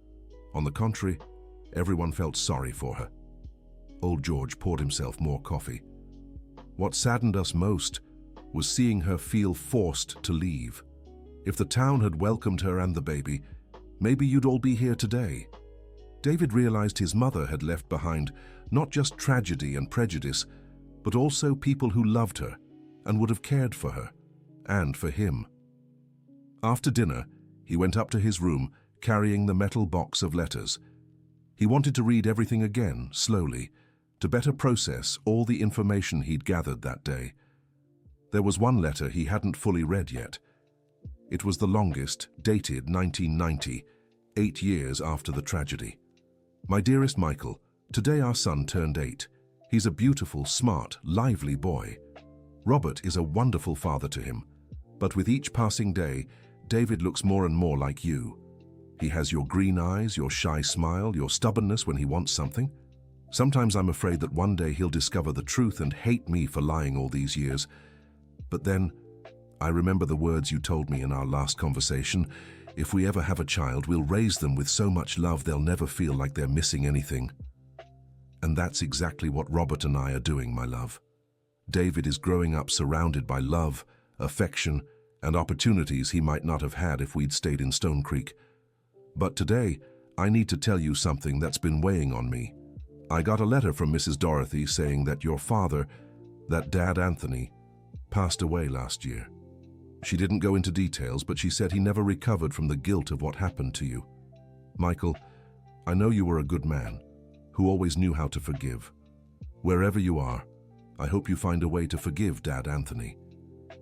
On the contrary, everyone felt sorry for her. Old George poured himself more coffee. What saddened us most was seeing her feel forced to leave. If the town had welcomed her and the baby, maybe you'd all be here today. David realized his mother had left behind not just tragedy and prejudice, but also people who loved her and would have cared for her and for him. After dinner, he went up to his room carrying the metal box of letters. He wanted to read everything again, slowly, to better process all the information he'd gathered that day. There was one letter he hadn't fully read yet. It was the longest, dated 1990, 8 years after the tragedy. My dearest Michael, today our son turned 8. He's a beautiful, smart, lively boy. Robert is a wonderful father to him. But with each passing day, David looks more and more like you. He has your green eyes, your shy smile, your stubbornness when he wants something. Sometimes I'm afraid that one day he'll discover the truth and hate me for lying all these years. But then, I remember the words you told me in our last conversation. If we ever have a child, we'll raise them with so much love they'll never feel like they're missing anything. And that's exactly what Robert and I are doing, my love. David is growing up surrounded by love, affection, and opportunities he might not have had if we'd stayed in Stone Creek. But today, I need to tell you something that's been weighing on me. I got a letter from Mrs. Dorothy saying that your father, that Dad Anthony, passed away last year. She didn't go into details, but she said he never recovered from the guilt of what happened to you. Michael, I know you were a good man, who always knew how to forgive. Wherever you are, I hope you find a way to forgive Dad Anthony.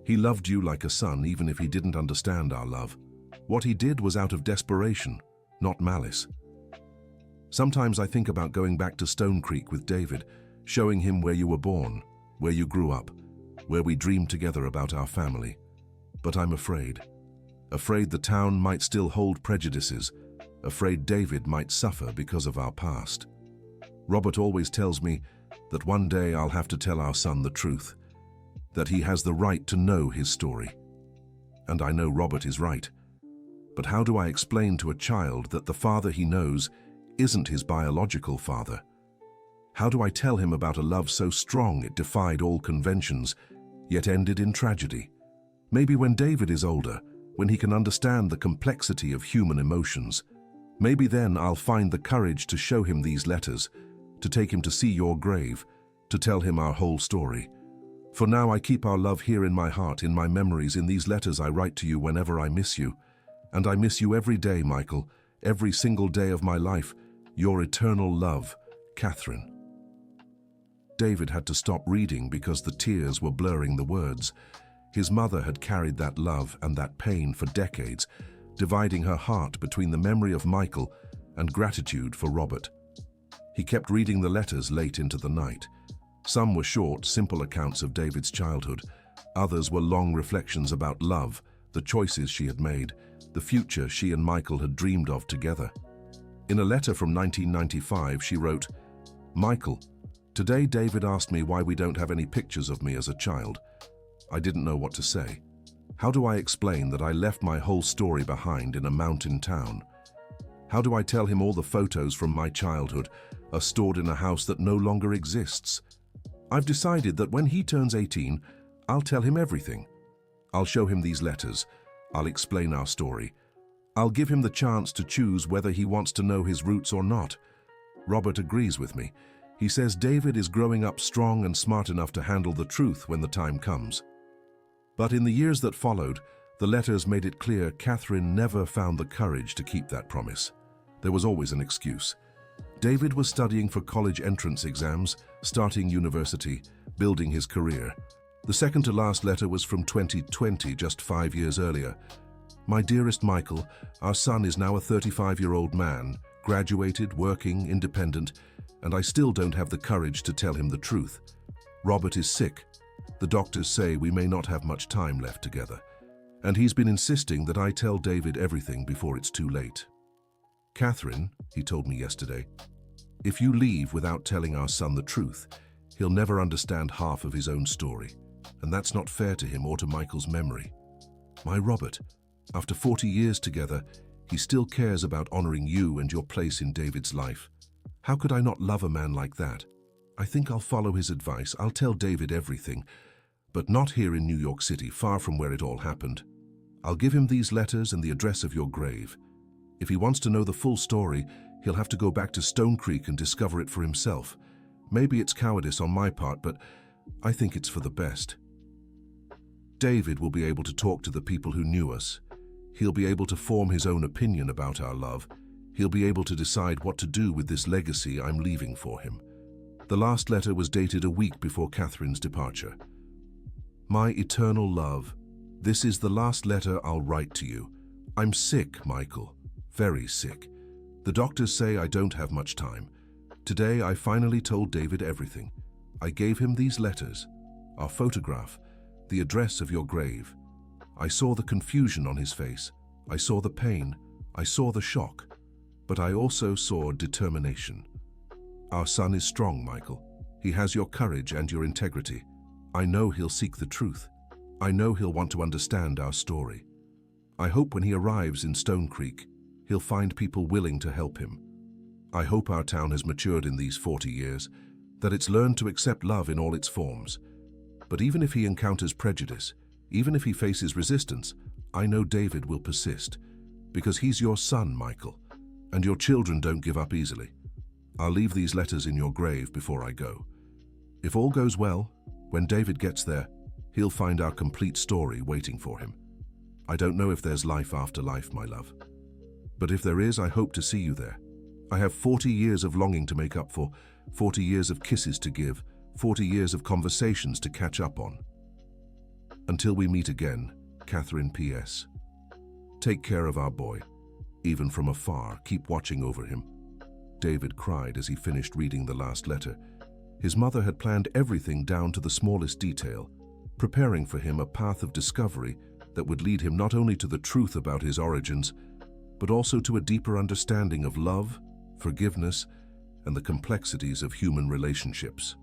He loved you like a son, even if he didn't understand our love. What he did was out of desperation, not malice. Sometimes I think about going back to Stone Creek with David, showing him where you were born, where you grew up, where we dreamed together about our family. But I'm afraid the town might still hold prejudices, afraid David might suffer because of our past. Robert always tells me that one day I'll have to tell our son the truth, that he has the right to know his story. And I know Robert is right. But how do I explain to a child that the father he knows isn't his biological father? How do I tell him about a love so strong it defied all conventions, yet ended in tragedy? Maybe when David is older, when he can understand the complexity of human emotions, maybe then I'll find the courage to show him these letters, to take him to see your grave, to tell him our whole story. For now I keep our love here in my heart, in my memories, in these letters I write to you whenever I miss you. And I miss you every day, Michael, every single day of my life. Your eternal love, Catherine. David had to stop reading because the tears were blurring the words. His mother had carried that love and that pain for decades, dividing her heart between the memory of Michael and gratitude for Robert. He kept reading the letters late into the night. Some were short, simple accounts of David's childhood. Others were long reflections about love, the choices she had made, the future she and Michael had dreamed of together. In a letter from 1995, she wrote, "Michael, today David asked me why we don't have any pictures of me as a child. I didn't know what to say. How do I explain that I left my whole story behind in a mountain town? How do I tell him all the photos from my childhood are stored in a house that no longer exists? I've decided that when he turns 18, I'll tell him everything. I'll show him these letters. I'll explain our story. I'll give him the chance to choose whether he wants to know his roots or not." Robert agrees with me. He says David is growing up strong and smart enough to handle the truth when the time comes. But in the years that followed, the letters made it clear Catherine never found the courage to keep that promise. There was always an excuse. David was studying for college entrance exams, starting university, building his career. The second to last letter was from 2020, just 5 years earlier. "My dearest Michael, our son is now a 35-year-old man, graduated, working, independent, and I still don't have the courage to tell him the truth. Robert is sick. The doctors say we may not have much time left together. And he's been insisting that I tell David everything before it's too late. Catherine," he told me yesterday, "if you leave without telling our son the truth, he'll never understand half of his own story. And that's not fair to him or to Michael's memory. My Robert, after 40 years together, he still cares about honoring you and your place in David's life. How could I not love a man like that? I think I'll follow his advice. I'll tell David everything, but not here in New York City, far from where it all happened. I'll give him these letters and the address of your grave. If he wants to know the full story, he'll have to go back to Stone Creek and discover it for himself. Maybe it's cowardice on my part, but I think it's for the best. David will be able to talk to the people who knew us. He'll be able to form his own opinion about our love. He'll be able to decide what to do with this legacy I'm leaving for him." The last letter was dated a week before Catherine's departure. "My eternal love, this is the last letter I'll write to you. I'm sick, Michael, very sick. The doctors say I don't have much time. Today I finally told David everything. I gave him these letters, our photograph, the address of your grave. I saw the confusion on his face. I saw the pain. I saw the shock. But I also saw determination. Our son is strong, Michael. He has your courage and your integrity. I know he'll seek the truth. I know he'll want to understand our story. I hope when he arrives in Stone Creek, he'll find people willing to help him. I hope our town has matured in these 40 years, that it's learned to accept love in all its forms. But even if he encounters prejudice, even if he faces resistance, I know David will persist, because he's your son, Michael, and your children don't give up easily. I'll leave these letters in your grave before I go. If all goes well, when David gets there, he'll find our complete story waiting for him. I don't know if there's life after life, my love. But if there is, I hope to see you there. I have 40 years of longing to make up for, 40 years of kisses to give, 40 years of conversations to catch up on. Until we meet again, Catherine P.S. Take care of our boy. Even from afar, keep watching over him." David cried as he finished reading the last letter. His mother had planned everything down to the smallest detail, preparing for him a path of discovery that would lead him not only to the truth about his origins, but also to a deeper understanding of love, forgiveness, and the complexities of human relationships.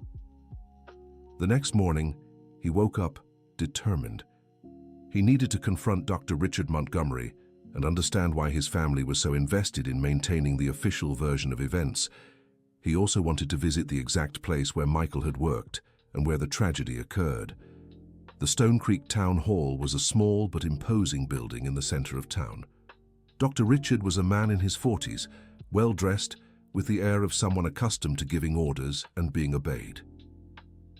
The next morning, he woke up determined. He needed to confront Dr. Richard Montgomery and understand why his family was so invested in maintaining the official version of events. He also wanted to visit the exact place where Michael had worked and where the tragedy occurred. The Stone Creek Town Hall was a small but imposing building in the center of town. Dr. Richard was a man in his 40s, well-dressed, with the air of someone accustomed to giving orders and being obeyed.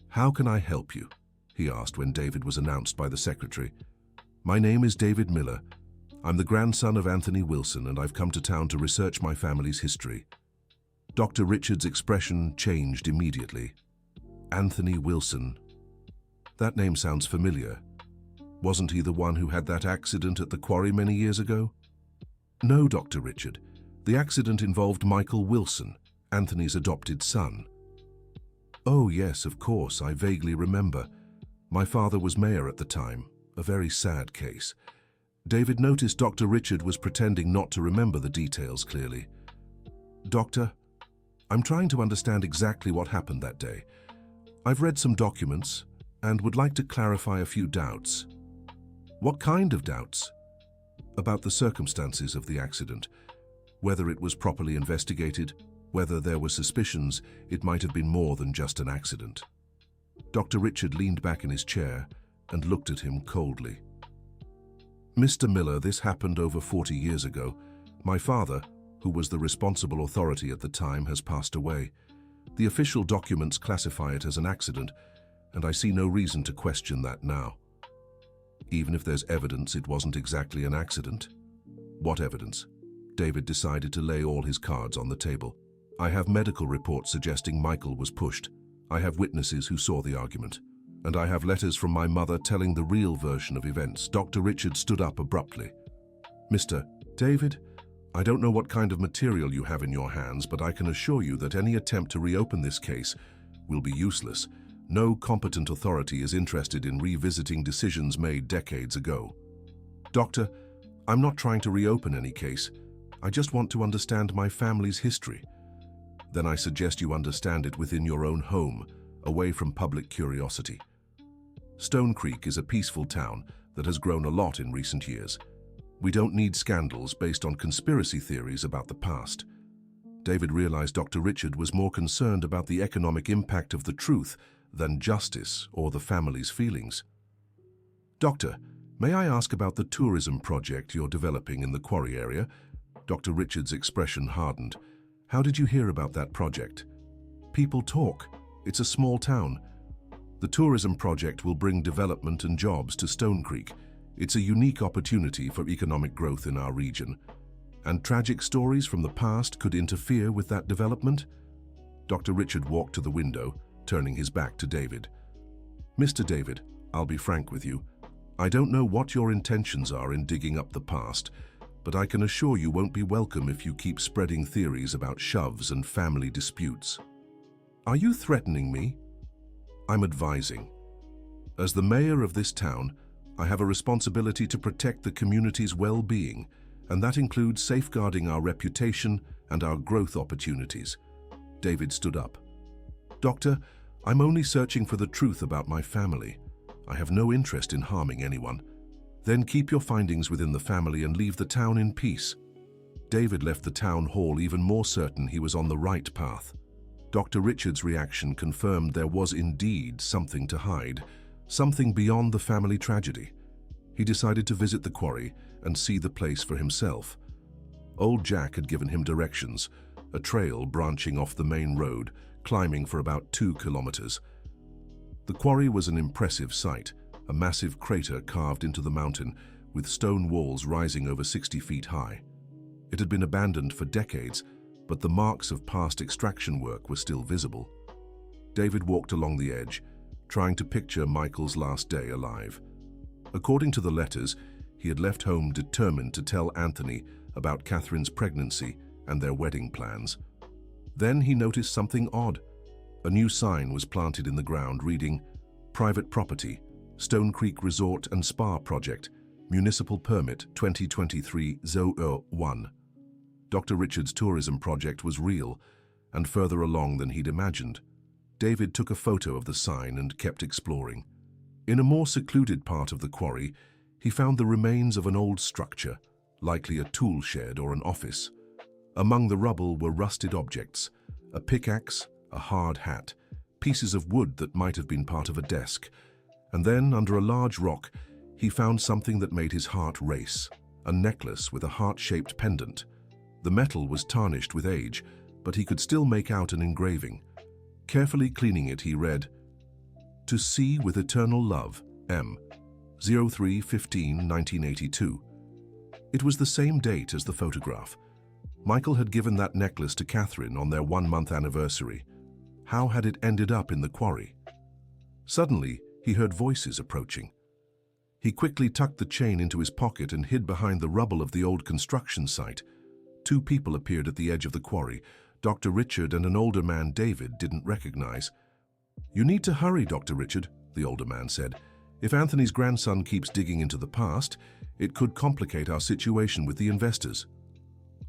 "How can I help you?" he asked when David was announced by the secretary. "My name is David Miller. I'm the grandson of Anthony Wilson, and I've come to town to research my family's history." Dr. Richard's expression changed immediately. Anthony Wilson. That name sounds familiar. Wasn't he the one who had that accident at the quarry many years ago? No, Dr. Richard. The accident involved Michael Wilson, Anthony's adopted son. Oh, yes, of course, I vaguely remember. My father was mayor at the time. A very sad case. David noticed Dr. Richard was pretending not to remember the details clearly. "Doctor, I'm trying to understand exactly what happened that day. I've read some documents and would like to clarify a few doubts." "What kind of doubts?" "About the circumstances of the accident. Whether it was properly investigated, whether there were suspicions it might have been more than just an accident." Dr. Richard leaned back in his chair and looked at him coldly. "Mr. Miller, this happened over 40 years ago. My father, who was the responsible authority at the time, has passed away. The official documents classify it as an accident, and I see no reason to question that now. Even if there's evidence it wasn't exactly an accident." "What evidence?" David decided to lay all his cards on the table. "I have medical reports suggesting Michael was pushed. I have witnesses who saw the argument. And I have letters from my mother telling the real version of events." Dr. Richard stood up abruptly. "Mr. David, I don't know what kind of material you have in your hands, but I can assure you that any attempt to reopen this case will be useless. No competent authority is interested in revisiting decisions made decades ago." "Doctor, I'm not trying to reopen any case. I just want to understand my family's history." "Then I suggest you understand it within your own home, away from public curiosity. Stone Creek is a peaceful town that has grown a lot in recent years. We don't need scandals based on conspiracy theories about the past." David realized Dr. Richard was more concerned about the economic impact of the truth than justice or the family's feelings. "Doctor, may I ask about the tourism project you're developing in the quarry area?" Dr. Richard's expression hardened. "How did you hear about that project?" "People talk. It's a small town. The tourism project will bring development and jobs to Stone Creek. It's a unique opportunity for economic growth in our region. And tragic stories from the past could interfere with that development?" Dr. Richard walked to the window, turning his back to David. "Mr. David, I'll be frank with you. I don't know what your intentions are in digging up the past, but I can assure you won't be welcome if you keep spreading theories about shoves and family disputes." "Are you threatening me?" "I'm advising. As the mayor of this town, I have a responsibility to protect the community's well-being, and that includes safeguarding our reputation and our growth opportunities." David stood up. "Doctor, I'm only searching for the truth about my family. I have no interest in harming anyone." "Then keep your findings within the family and leave the town in peace." David left the town hall even more certain he was on the right path. Dr. Richard's reaction confirmed there was indeed something to hide, something beyond the family tragedy. He decided to visit the quarry and see the place for himself. Old Jack had given him directions, a trail branching off the main road, climbing for about 2 kilometers. The quarry was an impressive sight, a massive crater carved into the mountain with stone walls rising over 60 feet high. It had been abandoned for decades, but the marks of past extraction work were still visible. David walked along the edge, trying to picture Michael's last day alive. According to the letters, he had left home determined to tell Anthony about Catherine's pregnancy and their wedding plans. Then he noticed something odd. A new sign was planted in the ground reading, "Private Property, Stone Creek Resort and Spa Project, Municipal Permit 2023-01. Dr. Richard's tourism project was real and further along than he'd imagined. David took a photo of the sign and kept exploring. In a more secluded part of the quarry, he found the remains of an old structure, likely a tool shed or an office. Among the rubble were rusted objects, a pickaxe, a hard hat, pieces of wood that might have been part of a desk. And then, under a large rock, he found something that made his heart race, a necklace with a heart-shaped pendant. The metal was tarnished with age, but he could still make out an engraving. Carefully cleaning it, he read, To see with eternal love, M. 03-15-1982. It was the same date as the photograph. Michael had given that necklace to Catherine on their 1-month anniversary. How had it ended up in the quarry? Suddenly, he heard voices approaching. He quickly tucked the chain into his pocket and hid behind the rubble of the old construction site. 2 people appeared at the edge of the quarry. Dr. Richard and an older man David didn't recognize. "You need to hurry, Dr. Richard," the older man said. "If Anthony's grandson keeps digging into the past, it could complicate our situation with the investors."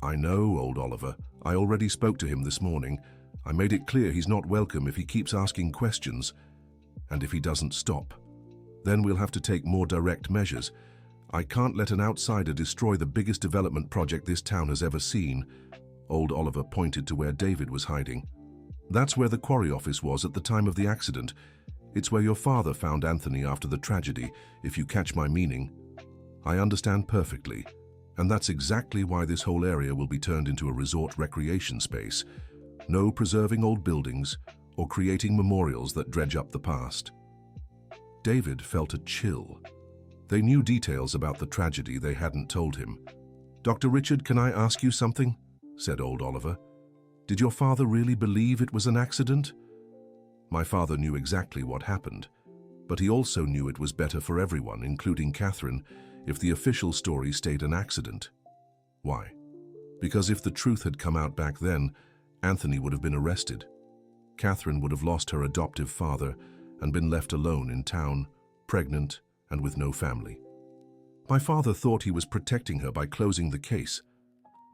"I know, old Oliver. I already spoke to him this morning. I made it clear he's not welcome if he keeps asking questions. And if he doesn't stop, then we'll have to take more direct measures. I can't let an outsider destroy the biggest development project this town has ever seen." Old Oliver pointed to where David was hiding. "That's where the quarry office was at the time of the accident. It's where your father found Anthony after the tragedy, if you catch my meaning." "I understand perfectly. And that's exactly why this whole area will be turned into a resort recreation space. No preserving old buildings or creating memorials that dredge up the past." David felt a chill. They knew details about the tragedy they hadn't told him. "Dr. Richard, can I ask you something?" said old Oliver. "Did your father really believe it was an accident?" "My father knew exactly what happened, but he also knew it was better for everyone, including Catherine, if the official story stayed an accident." "Why?" "Because if the truth had come out back then, Anthony would have been arrested. Catherine would have lost her adoptive father and been left alone in town, pregnant and with no family. My father thought he was protecting her by closing the case."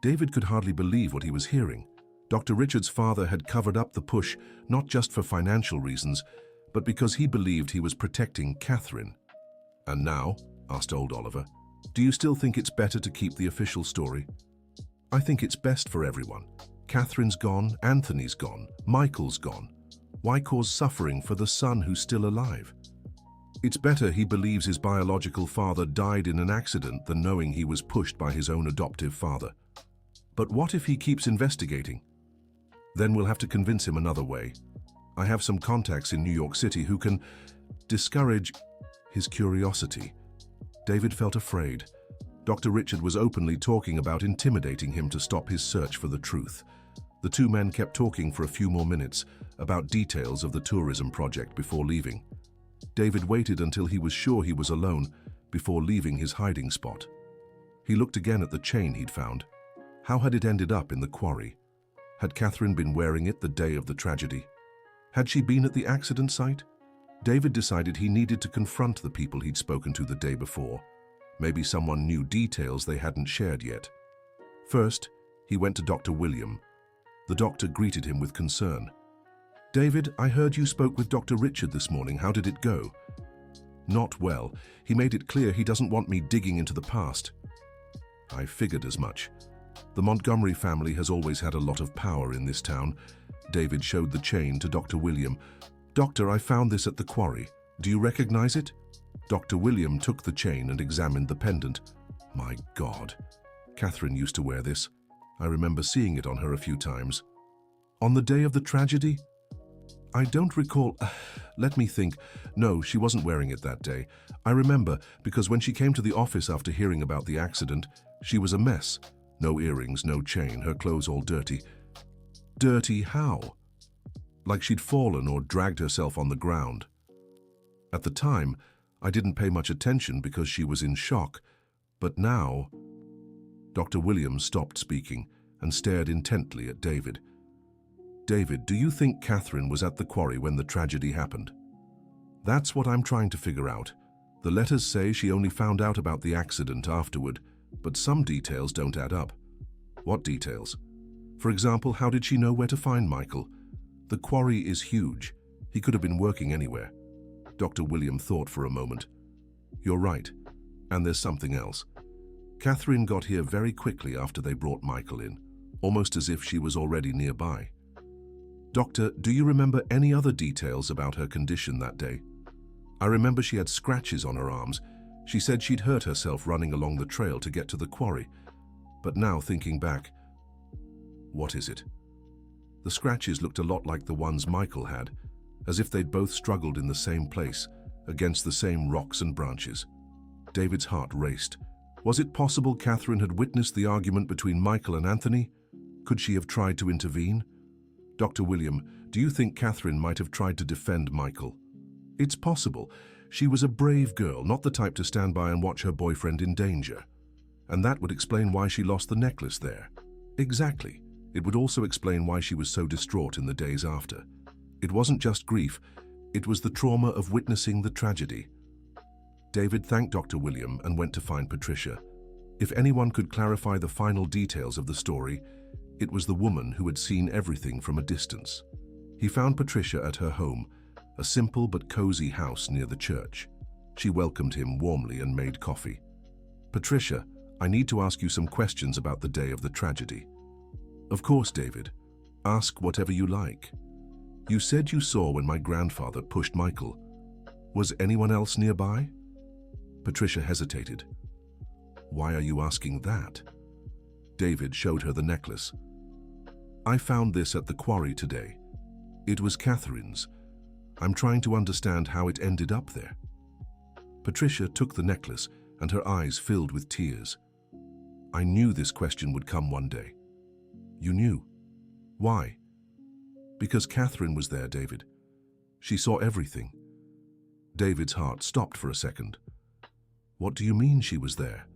David could hardly believe what he was hearing. Dr. Richard's father had covered up the push not just for financial reasons, but because he believed he was protecting Catherine. "And now," asked old Oliver, "do you still think it's better to keep the official story?" "I think it's best for everyone. Catherine's gone, Anthony's gone, Michael's gone. Why cause suffering for the son who's still alive? It's better he believes his biological father died in an accident than knowing he was pushed by his own adoptive father." "But what if he keeps investigating?" "Then we'll have to convince him another way. I have some contacts in New York City who can discourage his curiosity." David felt afraid. Dr. Richard was openly talking about intimidating him to stop his search for the truth. The 2 men kept talking for a few more minutes about details of the tourism project before leaving. David waited until he was sure he was alone before leaving his hiding spot. He looked again at the chain he'd found. How had it ended up in the quarry? Had Catherine been wearing it the day of the tragedy? Had she been at the accident site? David decided he needed to confront the people he'd spoken to the day before. Maybe someone knew details they hadn't shared yet. First, he went to Dr. William. The doctor greeted him with concern. "David, I heard you spoke with Dr. Richard this morning. How did it go?" "Not well. He made it clear he doesn't want me digging into the past." "I figured as much. The Montgomery family has always had a lot of power in this town." David showed the chain to Dr. William. "Doctor, I found this at the quarry. Do you recognize it?" Dr. William took the chain and examined the pendant. "My God. Catherine used to wear this. I remember seeing it on her a few times." "On the day of the tragedy?" "I don't recall. Let me think. No, she wasn't wearing it that day. I remember because when she came to the office after hearing about the accident, she was a mess. No earrings, no chain, her clothes all dirty." "Dirty how?" "Like she'd fallen or dragged herself on the ground. At the time, I didn't pay much attention because she was in shock. But now..." Dr. Williams stopped speaking and stared intently at David. "David, do you think Catherine was at the quarry when the tragedy happened?" "That's what I'm trying to figure out. The letters say she only found out about the accident afterward, but some details don't add up." "What details?" "For example, how did she know where to find Michael? The quarry is huge. He could have been working anywhere." Dr. William thought for a moment. "You're right. And there's something else. Catherine got here very quickly after they brought Michael in, almost as if she was already nearby." "Doctor, do you remember any other details about her condition that day?" "I remember she had scratches on her arms. She said she'd hurt herself running along the trail to get to the quarry. But now, thinking back..." "What is it?" "The scratches looked a lot like the ones Michael had. as if they'd both struggled in the same place, against the same rocks and branches. David's heart raced. Was it possible Catherine had witnessed the argument between Michael and Anthony? Could she have tried to intervene? Dr. William, do you think Catherine might have tried to defend Michael? It's possible. She was a brave girl, not the type to stand by and watch her boyfriend in danger. And that would explain why she lost the necklace there. Exactly. It would also explain why she was so distraught in the days after. It wasn't just grief, it was the trauma of witnessing the tragedy. David thanked Dr. William and went to find Patricia. If anyone could clarify the final details of the story, it was the woman who had seen everything from a distance. He found Patricia at her home, a simple but cozy house near the church. She welcomed him warmly and made coffee. Patricia, I need to ask you some questions about the day of the tragedy. Of course, David. Ask whatever you like. You said you saw when my grandfather pushed Michael. Was anyone else nearby? Patricia hesitated. Why are you asking that? David showed her the necklace. I found this at the quarry today. It was Catherine's. I'm trying to understand how it ended up there. Patricia took the necklace and her eyes filled with tears. I knew this question would come one day. You knew? Why? Because Catherine was there, David. She saw everything. David's heart stopped for a second. What do you mean she was there?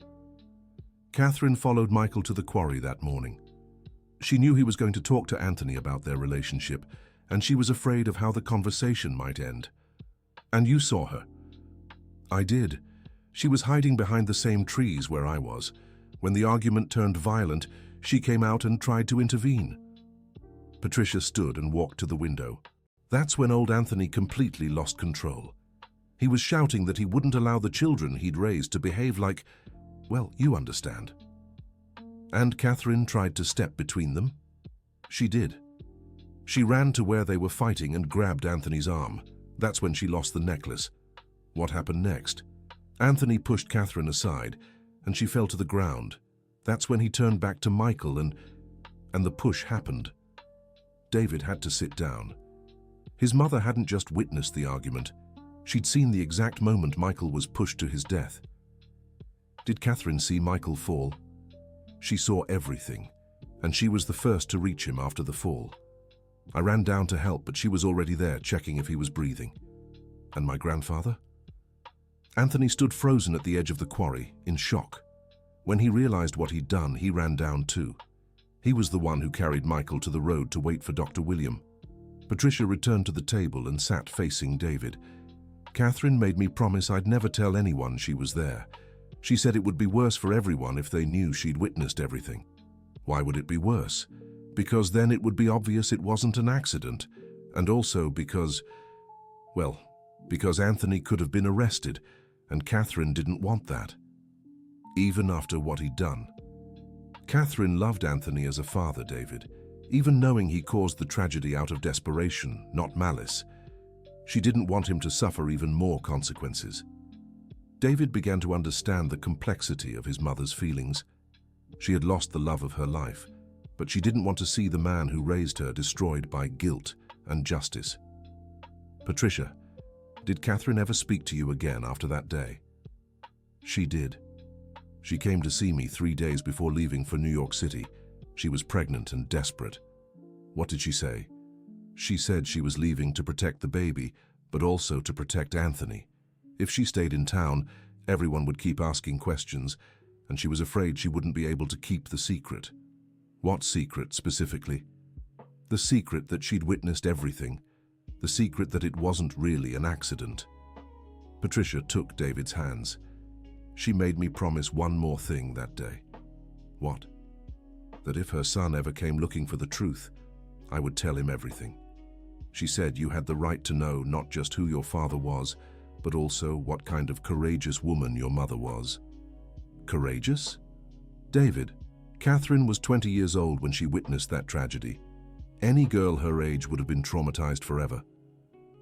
Catherine followed Michael to the quarry that morning. She knew he was going to talk to Anthony about their relationship, and she was afraid of how the conversation might end. And you saw her? I did. She was hiding behind the same trees where I was. When the argument turned violent, she came out and tried to intervene. Patricia stood and walked to the window. That's when old Anthony completely lost control. He was shouting that he wouldn't allow the children he'd raised to behave like, well, you understand. And Catherine tried to step between them. She did. She ran to where they were fighting and grabbed Anthony's arm. That's when she lost the necklace. What happened next? Anthony pushed Catherine aside, and she fell to the ground. That's when he turned back to Michael and the push happened. David had to sit down. His mother hadn't just witnessed the argument. She'd seen the exact moment Michael was pushed to his death. Did Catherine see Michael fall? She saw everything, and she was the first to reach him after the fall. I ran down to help, but she was already there, checking if he was breathing. And my grandfather? Anthony stood frozen at the edge of the quarry, in shock. When he realized what he'd done, he ran down too. He was the one who carried Michael to the road to wait for Dr. William. Patricia returned to the table and sat facing David. Catherine made me promise I'd never tell anyone she was there. She said it would be worse for everyone if they knew she'd witnessed everything. Why would it be worse? Because then it would be obvious it wasn't an accident, and also because Anthony could have been arrested, and Catherine didn't want that. Even after what he'd done. Catherine loved Anthony as a father, David, even knowing he caused the tragedy out of desperation, not malice. She didn't want him to suffer even more consequences. David began to understand the complexity of his mother's feelings. She had lost the love of her life, but she didn't want to see the man who raised her destroyed by guilt and justice. Patricia, did Catherine ever speak to you again after that day? She did. She came to see me 3 days before leaving for New York City. She was pregnant and desperate. What did she say? She said she was leaving to protect the baby, but also to protect Anthony. If she stayed in town, everyone would keep asking questions, and she was afraid she wouldn't be able to keep the secret. What secret, specifically? The secret that she'd witnessed everything. The secret that it wasn't really an accident. Patricia took David's hands. She made me promise one more thing that day. What? That if her son ever came looking for the truth, I would tell him everything. She said you had the right to know not just who your father was, but also what kind of courageous woman your mother was. Courageous? David, Catherine was 20 years old when she witnessed that tragedy. Any girl her age would have been traumatized forever.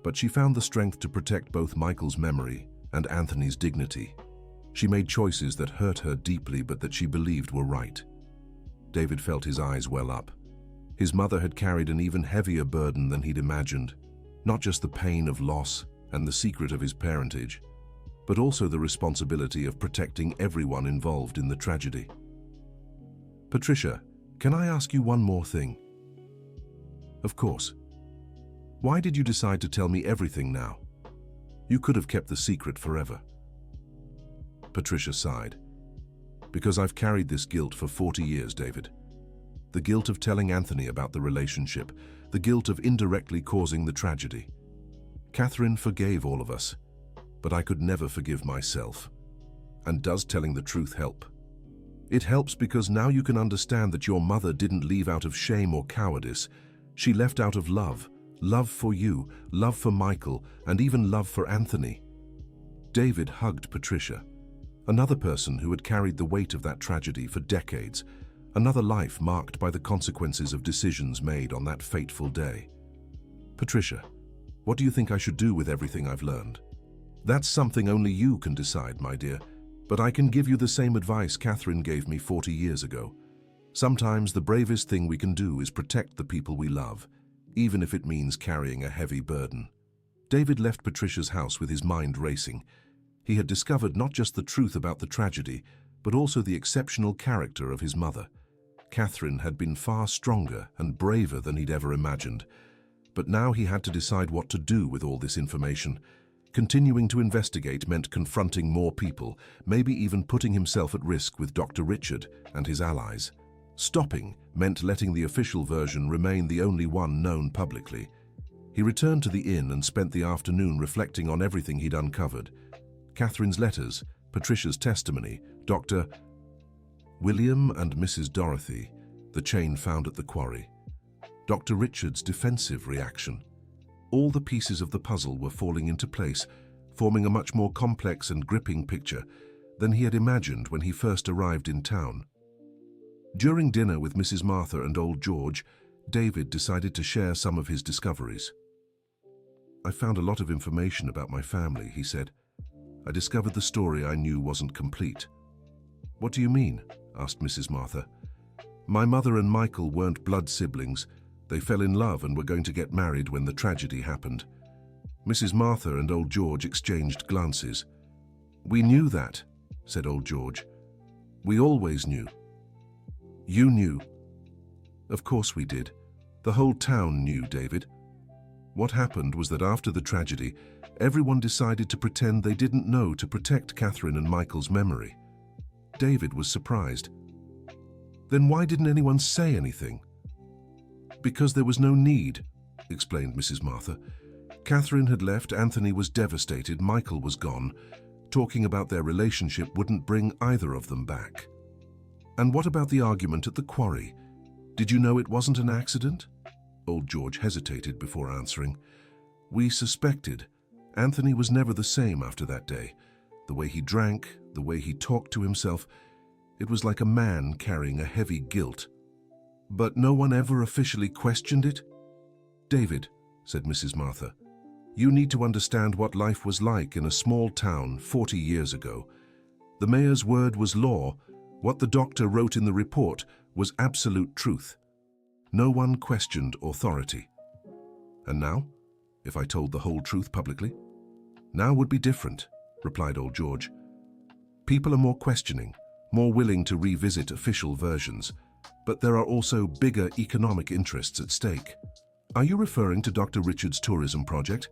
But she found the strength to protect both Michael's memory and Anthony's dignity. She made choices that hurt her deeply but that she believed were right. David felt his eyes well up. His mother had carried an even heavier burden than he'd imagined. Not just the pain of loss and the secret of his parentage, but also the responsibility of protecting everyone involved in the tragedy. Patricia, can I ask you one more thing? Of course. Why did you decide to tell me everything now? You could have kept the secret forever. Patricia sighed. Because I've carried this guilt for 40 years, David. The guilt of telling Anthony about the relationship, the guilt of indirectly causing the tragedy. Catherine forgave all of us, but I could never forgive myself. And does telling the truth help? It helps because now you can understand that your mother didn't leave out of shame or cowardice. She left out of love. Love for you, love for Michael, and even love for Anthony. David hugged Patricia, another person who had carried the weight of that tragedy for decades, another life marked by the consequences of decisions made on that fateful day. Patricia, what do you think I should do with everything I've learned? That's something only you can decide, my dear, but I can give you the same advice Catherine gave me 40 years ago. Sometimes the bravest thing we can do is protect the people we love, even if it means carrying a heavy burden. David left Patricia's house with his mind racing. He had discovered not just the truth about the tragedy, but also the exceptional character of his mother. Catherine had been far stronger and braver than he'd ever imagined. But now he had to decide what to do with all this information. Continuing to investigate meant confronting more people, maybe even putting himself at risk with Dr. Richard and his allies. Stopping meant letting the official version remain the only one known publicly. He returned to the inn and spent the afternoon reflecting on everything he'd uncovered. Catherine's letters, Patricia's testimony, Dr. William and Mrs. Dorothy, the chain found at the quarry. Dr. Richard's defensive reaction. All the pieces of the puzzle were falling into place, forming a much more complex and gripping picture than he had imagined when he first arrived in town. During dinner with Mrs. Martha and old George, David decided to share some of his discoveries. I found a lot of information about my family, he said. I discovered the story I knew wasn't complete. What do you mean? Asked Mrs. Martha. My mother and Michael weren't blood siblings. They fell in love and were going to get married when the tragedy happened. Mrs. Martha and old George exchanged glances. We knew that, said old George. We always knew. You knew. Of course we did. The whole town knew, David. What happened was that after the tragedy, everyone decided to pretend they didn't know to protect Catherine and Michael's memory. David was surprised. Then why didn't anyone say anything? Because there was no need, explained Mrs. Martha. Catherine had left, Anthony was devastated, Michael was gone. Talking about their relationship wouldn't bring either of them back. And what about the argument at the quarry? Did you know it wasn't an accident? Old George hesitated before answering. We suspected. Anthony was never the same after that day. The way he drank, the way he talked to himself, it was like a man carrying a heavy guilt. But no one ever officially questioned it? David, said Mrs. Martha, you need to understand what life was like in a small town 40 years ago. The mayor's word was law. What the doctor wrote in the report was absolute truth. No one questioned authority. And now, if I told the whole truth publicly? Now would be different, replied old George. People are more questioning, more willing to revisit official versions, but there are also bigger economic interests at stake. Are you referring to Dr. Richard's tourism project?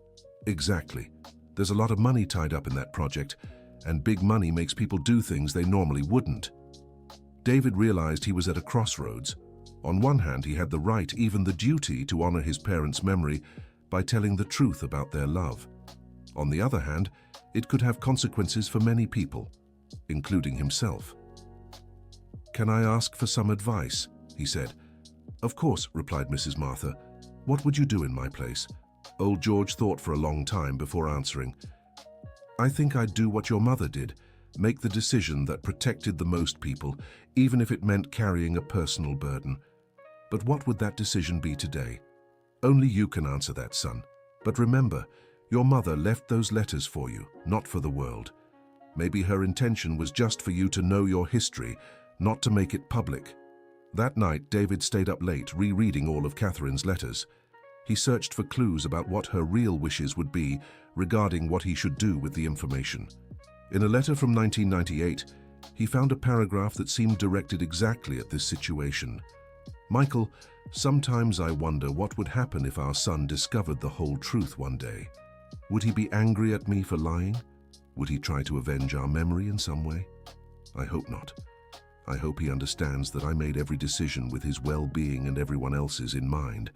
Exactly. There's a lot of money tied up in that project, and big money makes people do things they normally wouldn't. David realized he was at a crossroads. On one hand, he had the right, even the duty, to honor his parents' memory by telling the truth about their love. On the other hand, it could have consequences for many people, including himself. Can I ask for some advice? He said. Of course, replied Mrs. Martha. What would you do in my place? Old George thought for a long time before answering. I think I'd do what your mother did, make the decision that protected the most people, even if it meant carrying a personal burden. But what would that decision be today? Only you can answer that, son. But remember, your mother left those letters for you, not for the world. Maybe her intention was just for you to know your history, not to make it public. That night, David stayed up late rereading all of Catherine's letters. He searched for clues about what her real wishes would be regarding what he should do with the information. In a letter from 1998, he found a paragraph that seemed directed exactly at this situation. "Michael, sometimes I wonder what would happen if our son discovered the whole truth one day. Would he be angry at me for lying? Would he try to avenge our memory in some way? I hope not. I hope he understands that I made every decision with his well-being and everyone else's in mind.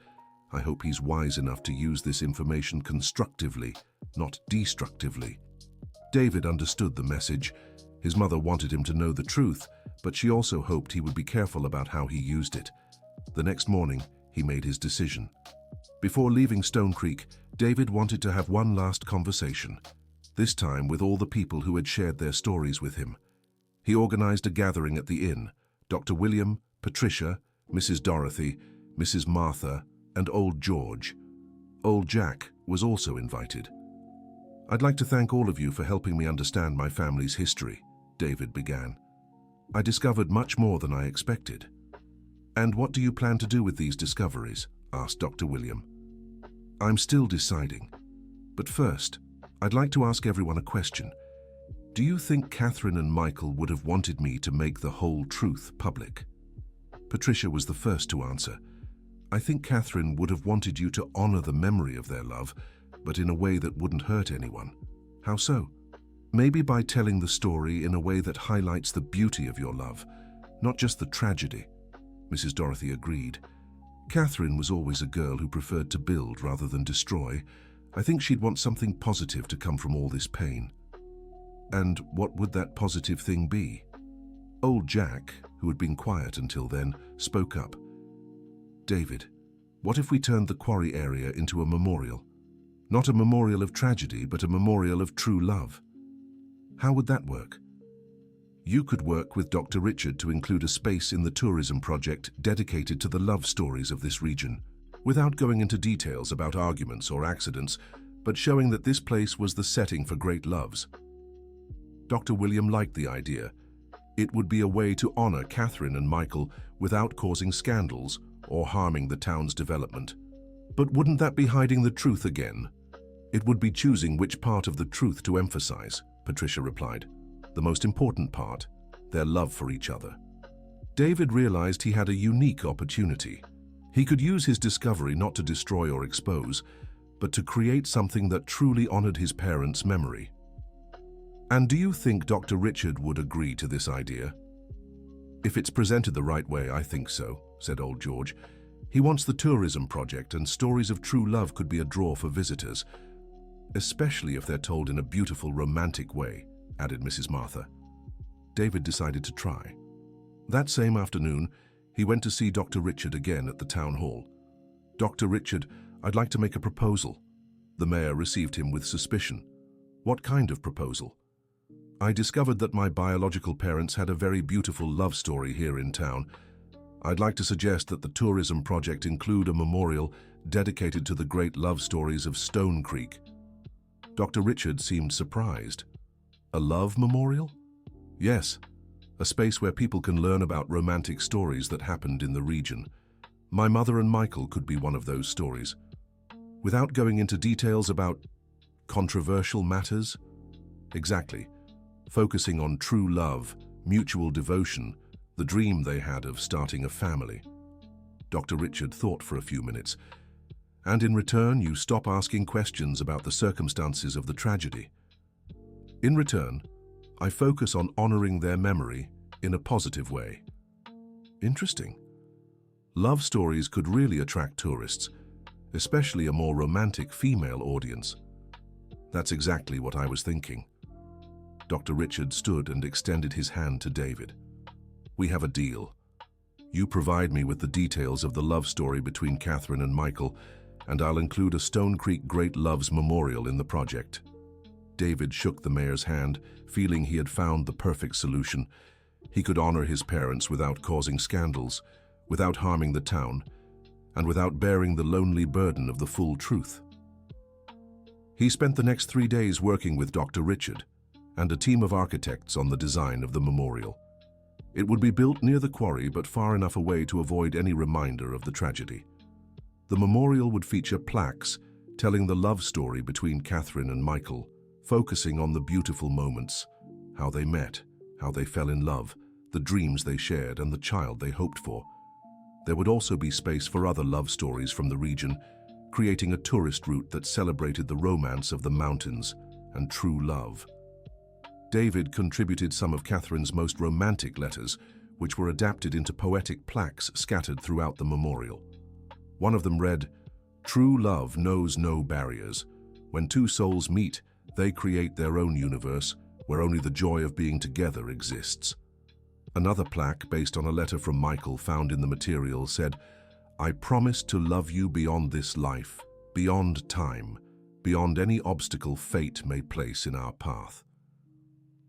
I hope he's wise enough to use this information constructively, not destructively." David understood the message. His mother wanted him to know the truth, but she also hoped he would be careful about how he used it. The next morning, he made his decision. Before leaving Stone Creek, David wanted to have one last conversation, this time with all the people who had shared their stories with him. He organized a gathering at the inn. Dr. William, Patricia, Mrs. Dorothy, Mrs. Martha, and Old George. Old Jack was also invited. "I'd like to thank all of you for helping me understand my family's history," David began. "I discovered much more than I expected." "And what do you plan to do with these discoveries?" asked Dr. William. "I'm still deciding. But first, I'd like to ask everyone a question. Do you think Catherine and Michael would have wanted me to make the whole truth public?" Patricia was the first to answer. "I think Catherine would have wanted you to honor the memory of their love, but in a way that wouldn't hurt anyone. How so?" "Maybe by telling the story in a way that highlights the beauty of your love, not just the tragedy." Mrs. Dorothy agreed. "Catherine was always a girl who preferred to build rather than destroy. I think she'd want something positive to come from all this pain." "And what would that positive thing be?" Old Jack, who had been quiet until then, spoke up. "David, what if we turned the quarry area into a memorial? Not a memorial of tragedy, but a memorial of true love. How would that work?" "You could work with Dr. Richard to include a space in the tourism project dedicated to the love stories of this region, without going into details about arguments or accidents, but showing that this place was the setting for great loves." Dr. William liked the idea. It would be a way to honor Catherine and Michael without causing scandals or harming the town's development. "But wouldn't that be hiding the truth again?" "It would be choosing which part of the truth to emphasize," Patricia replied. "The most important part, their love for each other." David realized he had a unique opportunity. He could use his discovery not to destroy or expose, but to create something that truly honored his parents' memory. "And do you think Dr. Richard would agree to this idea?" "If it's presented the right way, I think so," said Old George. "He wants the tourism project, and stories of true love could be a draw for visitors, especially if they're told in a beautiful, romantic way," added Mrs. Martha. David decided to try. That same afternoon, he went to see Dr. Richard again at the town hall. "Dr. Richard, I'd like to make a proposal." The mayor received him with suspicion. "What kind of proposal?" "I discovered that my biological parents had a very beautiful love story here in town. I'd like to suggest that the tourism project include a memorial dedicated to the great love stories of Stone Creek." Dr. Richard seemed surprised. "A love memorial?" "Yes, a space where people can learn about romantic stories that happened in the region. My mother and Michael could be one of those stories. Without going into details about controversial matters?" "Exactly. Focusing on true love, mutual devotion, the dream they had of starting a family." Dr. Richard thought for a few minutes. "And in return, you stop asking questions about the circumstances of the tragedy." "In return, I focus on honoring their memory in a positive way." "Interesting. Love stories could really attract tourists, especially a more romantic female audience." "That's exactly what I was thinking." Dr. Richard stood and extended his hand to David. "We have a deal. You provide me with the details of the love story between Catherine and Michael, and I'll include a Stone Creek Great Loves Memorial in the project." David shook the mayor's hand, feeling he had found the perfect solution. He could honor his parents without causing scandals, without harming the town, and without bearing the lonely burden of the full truth. He spent the next 3 days working with Dr. Richard and a team of architects on the design of the memorial. It would be built near the quarry but far enough away to avoid any reminder of the tragedy. The memorial would feature plaques telling the love story between Catherine and Michael, focusing on the beautiful moments, how they met, how they fell in love, the dreams they shared, and the child they hoped for. There would also be space for other love stories from the region, creating a tourist route that celebrated the romance of the mountains and true love. David contributed some of Catherine's most romantic letters, which were adapted into poetic plaques scattered throughout the memorial. One of them read, "True love knows no barriers. When two souls meet, they create their own universe, where only the joy of being together exists." Another plaque, based on a letter from Michael found in the material, said, "I promise to love you beyond this life, beyond time, beyond any obstacle fate may place in our path."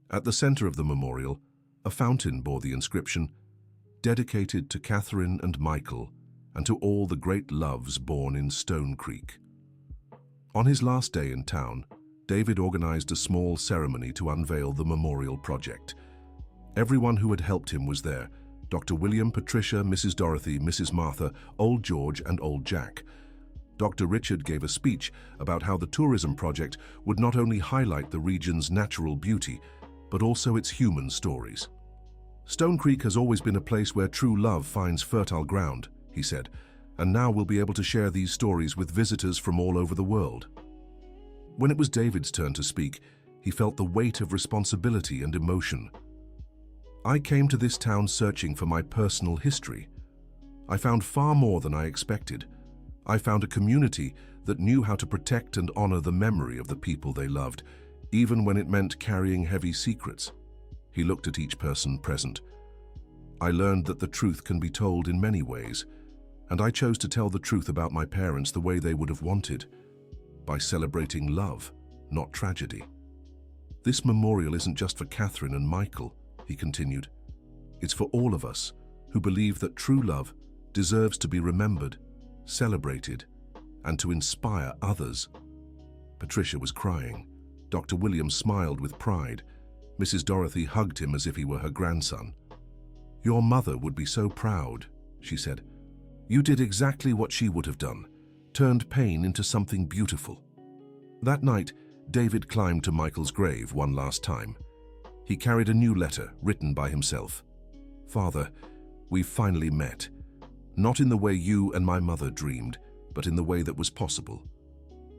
At the center of the memorial, a fountain bore the inscription, "Dedicated to Catherine and Michael, and to all the great loves born in Stone Creek." On his last day in town, David organized a small ceremony to unveil the memorial project. Everyone who had helped him was there: Dr. William, Patricia, Mrs. Dorothy, Mrs. Martha, Old George, and Old Jack. Dr. Richard gave a speech about how the tourism project would not only highlight the region's natural beauty, but also its human stories. "Stone Creek has always been a place where true love finds fertile ground," he said, "and now we'll be able to share these stories with visitors from all over the world." When it was David's turn to speak, he felt the weight of responsibility and emotion. "I came to this town searching for my personal history. I found far more than I expected. I found a community that knew how to protect and honor the memory of the people they loved, even when it meant carrying heavy secrets." He looked at each person present. "I learned that the truth can be told in many ways, and I chose to tell the truth about my parents the way they would have wanted, by celebrating love, not tragedy. This memorial isn't just for Catherine and Michael," he continued. "It's for all of us who believe that true love deserves to be remembered, celebrated, and to inspire others." Patricia was crying. Dr. Williams smiled with pride. Mrs. Dorothy hugged him as if he were her grandson. "Your mother would be so proud," she said. "You did exactly what she would have done, turned pain into something beautiful." That night, David climbed to Michael's grave one last time. He carried a new letter written by himself. "Father, we've finally met. Not in the way you and my mother dreamed, but in the way that was possible.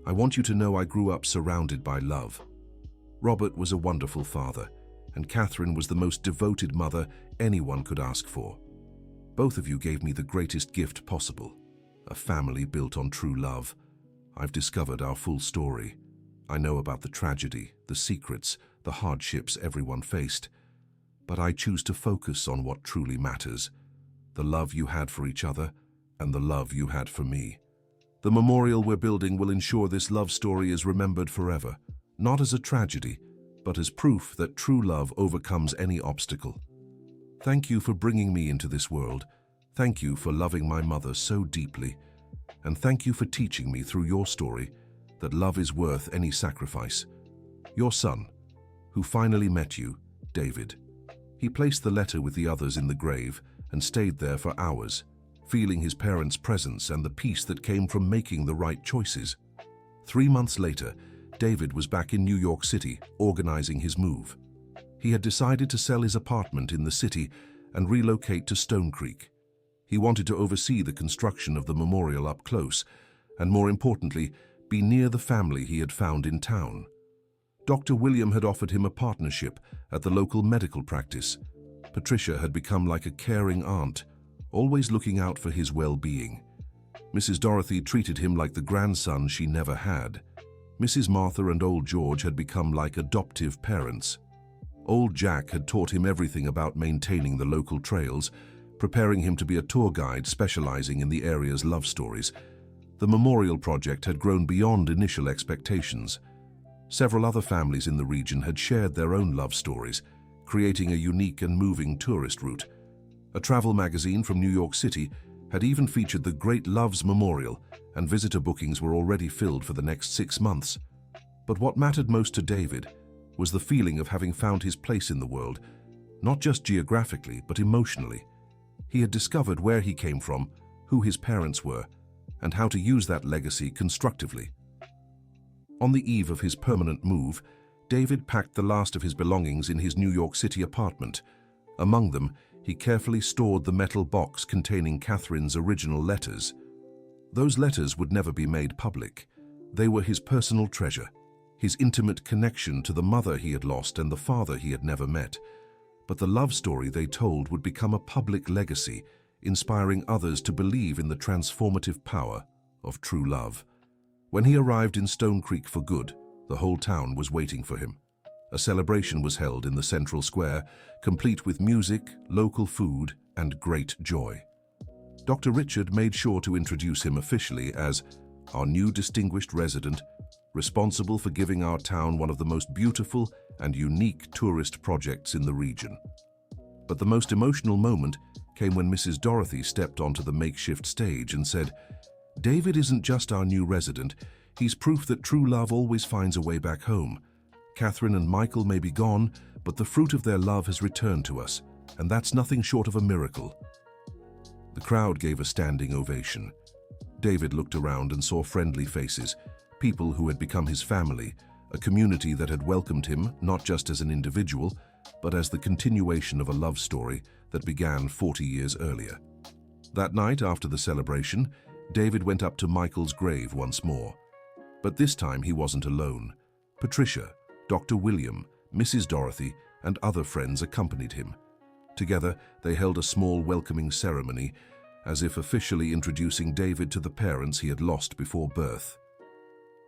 I want you to know I grew up surrounded by love. Robert was a wonderful father, and Catherine was the most devoted mother anyone could ask for. Both of you gave me the greatest gift possible, a family built on true love. I've discovered our full story. I know about the tragedy, the secrets, the hardships everyone faced. But I choose to focus on what truly matters, the love you had for each other and the love you had for me. The memorial we're building will ensure this love story is remembered forever, not as a tragedy, but as proof that true love overcomes any obstacle. Thank you for bringing me into this world. Thank you for loving my mother so deeply. And thank you for teaching me through your story that love is worth any sacrifice. Your son, who finally met you, David." He placed the letter with the others in the grave and stayed there for hours, feeling his parents' presence and the peace that came from making the right choices. 3 months later, David was back in New York City, organizing his move. He had decided to sell his apartment in the city and relocate to Stone Creek. He wanted to oversee the construction of the memorial up close, and more importantly, be near the family he had found in town. Dr. William had offered him a partnership at the local medical practice. Patricia had become like a caring aunt, always looking out for his well-being. Mrs. Dorothy treated him like the grandson she never had. Mrs. Martha and Old George had become like adoptive parents. Old Jack had taught him everything about maintaining the local trails, preparing him to be a tour guide specializing in the area's love stories. The memorial project had grown beyond initial expectations. Several other families in the region had shared their own love stories, creating a unique and moving tourist route. A travel magazine from New York City had even featured the Great Loves Memorial, and visitor bookings were already filled for the next 6 months. But what mattered most to David was the feeling of having found his place in the world, not just geographically, but emotionally. He had discovered where he came from, who his parents were, and how to use that legacy constructively. On the eve of his permanent move, David packed the last of his belongings in his New York City apartment. Among them, he carefully stored the metal box containing Catherine's original letters. Those letters would never be made public. They were his personal treasure, his intimate connection to the mother he had lost and the father he had never met. But the love story they told would become a public legacy, inspiring others to believe in the transformative power of true love. When he arrived in Stone Creek for good, the whole town was waiting for him. A celebration was held in the central square, complete with music, local food, and great joy. Dr. Richard made sure to introduce him officially as our new distinguished resident, responsible for giving our town one of the most beautiful and unique tourist projects in the region. But the most emotional moment came when Mrs. Dorothy stepped onto the makeshift stage and said, "David isn't just our new resident, he's proof that true love always finds a way back home. Catherine and Michael may be gone, but the fruit of their love has returned to us, and that's nothing short of a miracle." The crowd gave a standing ovation. David looked around and saw friendly faces, people who had become his family, a community that had welcomed him not just as an individual, but as the continuation of a love story that began 40 years earlier. That night, after the celebration, David went up to Michael's grave once more. But this time he wasn't alone. Patricia, Dr. William, Mrs. Dorothy, and other friends accompanied him. Together, they held a small welcoming ceremony, as if officially introducing David to the parents he had lost before birth.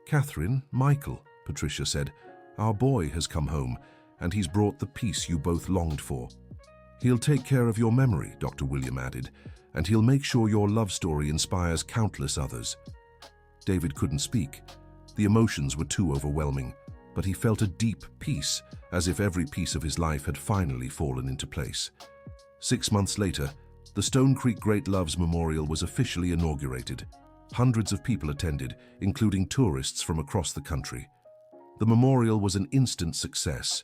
"Catherine, Michael," Patricia said, "our boy has come home, and he's brought the peace you both longed for. He'll take care of your memory," Dr. William added, "and he'll make sure your love story inspires countless others." David couldn't speak. The emotions were too overwhelming, but he felt a deep peace, as if every piece of his life had finally fallen into place. 6 months later, the Stone Creek Great Loves Memorial was officially inaugurated. Hundreds of people attended, including tourists from across the country. The memorial was an instant success.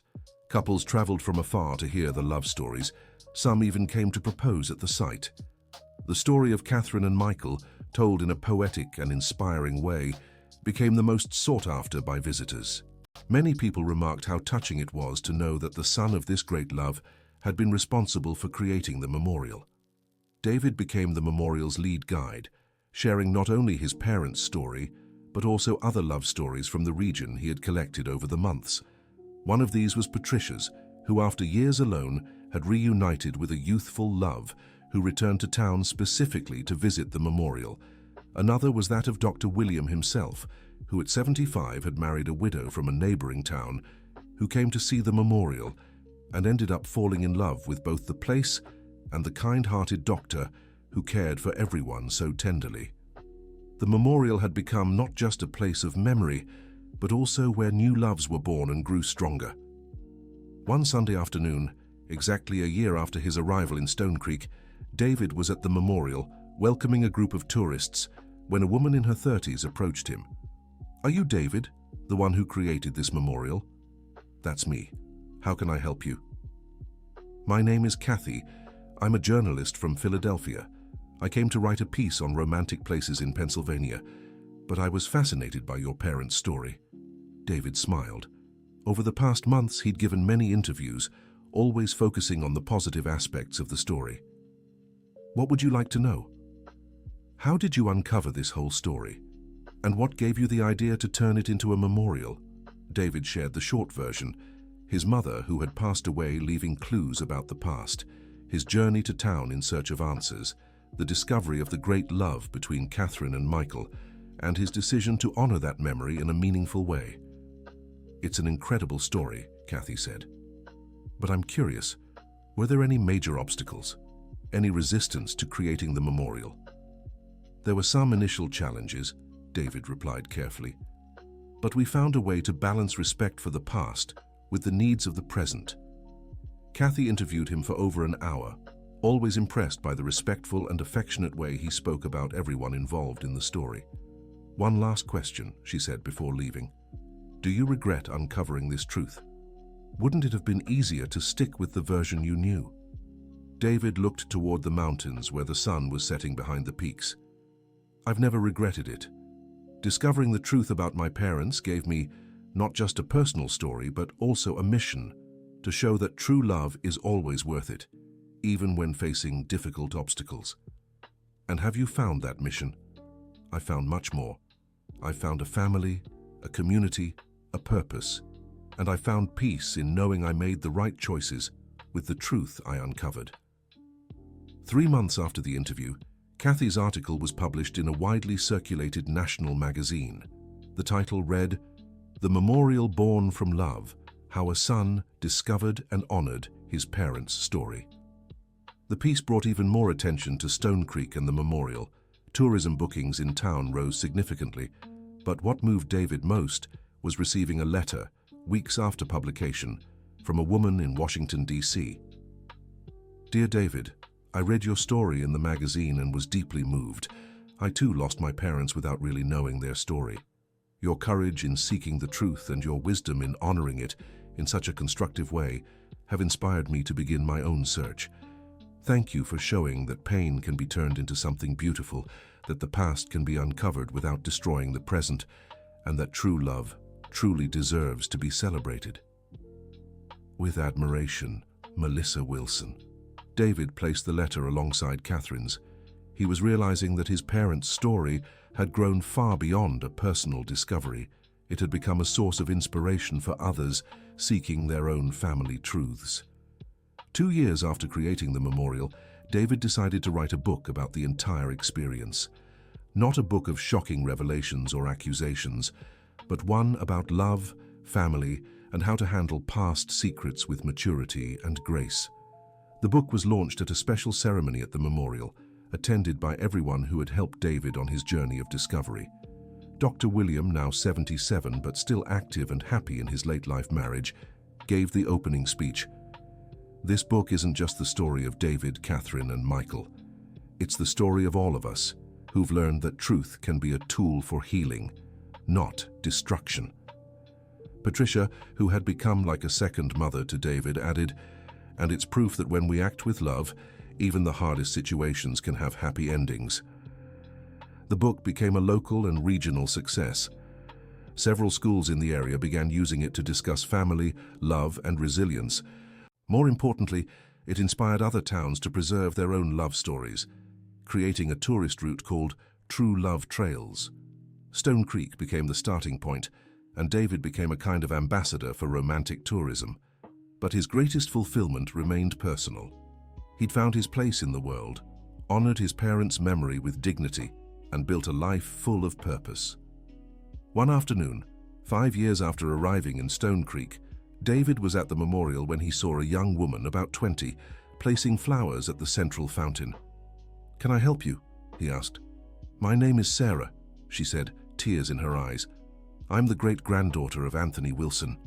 Couples traveled from afar to hear the love stories. Some even came to propose at the site. The story of Catherine and Michael, told in a poetic and inspiring way, became the most sought after by visitors. Many people remarked how touching it was to know that the son of this great love had been responsible for creating the memorial. David became the memorial's lead guide, sharing not only his parents' story, but also other love stories from the region he had collected over the months. One of these was Patricia's, who after years alone had reunited with a youthful love who returned to town specifically to visit the memorial. Another was that of Dr. William himself, who at 75 had married a widow from a neighboring town, who came to see the memorial and ended up falling in love with both the place and the kind-hearted doctor who cared for everyone so tenderly. The memorial had become not just a place of memory, but also where new loves were born and grew stronger. One Sunday afternoon, exactly a year after his arrival in Stone Creek, David was at the memorial, welcoming a group of tourists, when a woman in her 30s approached him. "Are you David, the one who created this memorial?" "That's me. How can I help you?" "My name is Kathy. I'm a journalist from Philadelphia. I came to write a piece on romantic places in Pennsylvania, but I was fascinated by your parents' story." David smiled. Over the past months, he'd given many interviews, always focusing on the positive aspects of the story. "What would you like to know?" "How did you uncover this whole story? And what gave you the idea to turn it into a memorial?" David shared the short version: his mother, who had passed away, leaving clues about the past, his journey to town in search of answers, the discovery of the great love between Catherine and Michael, and his decision to honor that memory in a meaningful way. "It's an incredible story," Kathy said. "But I'm curious, were there any major obstacles? Any resistance to creating the memorial?" "There were some initial challenges," David replied carefully. "But we found a way to balance respect for the past with the needs of the present." Kathy interviewed him for over an hour, always impressed by the respectful and affectionate way he spoke about everyone involved in the story. "One last question," she said before leaving. "Do you regret uncovering this truth? Wouldn't it have been easier to stick with the version you knew?" David looked toward the mountains where the sun was setting behind the peaks. I've never regretted it. Discovering the truth about my parents gave me not just a personal story, but also a mission to show that true love is always worth it, even when facing difficult obstacles. And have you found that mission? I found much more. I found a family, a community, a purpose, and I found peace in knowing I made the right choices with the truth I uncovered. 3 months after the interview, Kathy's article was published in a widely circulated national magazine. The title read, "The Memorial Born from Love: How a Son Discovered and Honored His Parents' Story." The piece brought even more attention to Stone Creek and the memorial. Tourism bookings in town rose significantly, but what moved David most was receiving a letter, weeks after publication, from a woman in Washington, D.C. "Dear David, I read your story in the magazine and was deeply moved. I too lost my parents without really knowing their story. Your courage in seeking the truth and your wisdom in honoring it in such a constructive way have inspired me to begin my own search. Thank you for showing that pain can be turned into something beautiful, that the past can be uncovered without destroying the present, and that true love truly deserves to be celebrated. With admiration, Melissa Wilson." David placed the letter alongside Catherine's. He was realizing that his parents' story had grown far beyond a personal discovery. It had become a source of inspiration for others seeking their own family truths. 2 years after creating the memorial, David decided to write a book about the entire experience. Not a book of shocking revelations or accusations, but one about love, family, and how to handle past secrets with maturity and grace. The book was launched at a special ceremony at the memorial, attended by everyone who had helped David on his journey of discovery. Dr. William, now 77 but still active and happy in his late-life marriage, gave the opening speech. "This book isn't just the story of David, Catherine, and Michael. It's the story of all of us who've learned that truth can be a tool for healing, not destruction." Patricia, who had become like a second mother to David, added, "And it's proof that when we act with love, even the hardest situations can have happy endings." The book became a local and regional success. Several schools in the area began using it to discuss family, love, and resilience. More importantly, it inspired other towns to preserve their own love stories, creating a tourist route called True Love Trails. Stone Creek became the starting point, and David became a kind of ambassador for romantic tourism. But his greatest fulfillment remained personal. He'd found his place in the world, honored his parents' memory with dignity, and built a life full of purpose. One afternoon, 5 years after arriving in Stone Creek, David was at the memorial when he saw a young woman, about 20, placing flowers at the central fountain. "Can I help you?" he asked. "My name is Sarah," she said, tears in her eyes. "I'm the great-granddaughter of Anthony Wilson."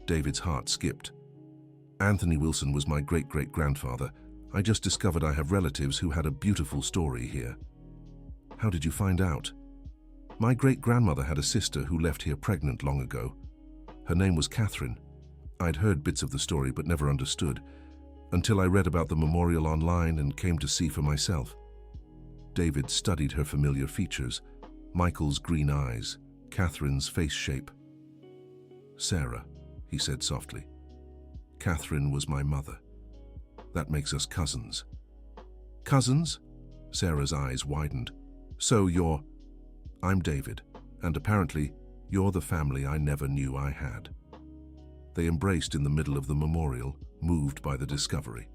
David's heart skipped. "Anthony Wilson was my great-great-grandfather. I just discovered I have relatives who had a beautiful story here." "How did you find out?" "My great-grandmother had a sister who left here pregnant long ago. Her name was Catherine. I'd heard bits of the story but never understood, until I read about the memorial online and came to see for myself." David studied her familiar features, Michael's green eyes, Catherine's face shape. "Sarah," he said softly. "Catherine was my mother. That makes us cousins." "Cousins?" Sarah's eyes widened. "So you're—" "I'm David, and apparently you're the family I never knew I had." They embraced in the middle of the memorial, moved by the discovery.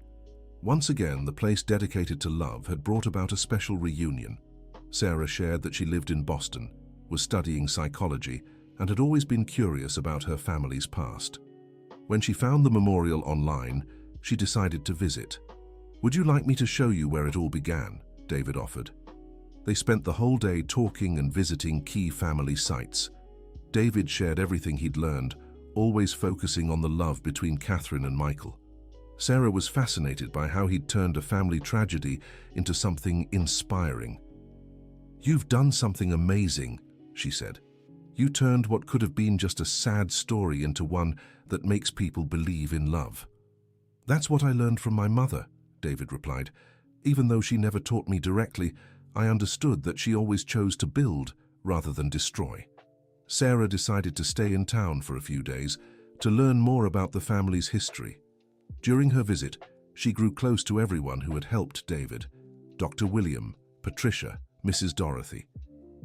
Once again, the place dedicated to love had brought about a special reunion. Sarah shared that she lived in Boston, was studying psychology, and had always been curious about her family's past. When she found the memorial online, she decided to visit. "Would you like me to show you where it all began?" David offered. They spent the whole day talking and visiting key family sites. David shared everything he'd learned, always focusing on the love between Catherine and Michael. Sarah was fascinated by how he'd turned a family tragedy into something inspiring. "You've done something amazing," she said. "You turned what could have been just a sad story into one that makes people believe in love." "That's what I learned from my mother," David replied. "Even though she never taught me directly, I understood that she always chose to build rather than destroy. Sarah decided to stay in town for a few days to learn more about the family's history. During her visit, she grew close to everyone who had helped David: Dr. William, Patricia, Mrs. Dorothy.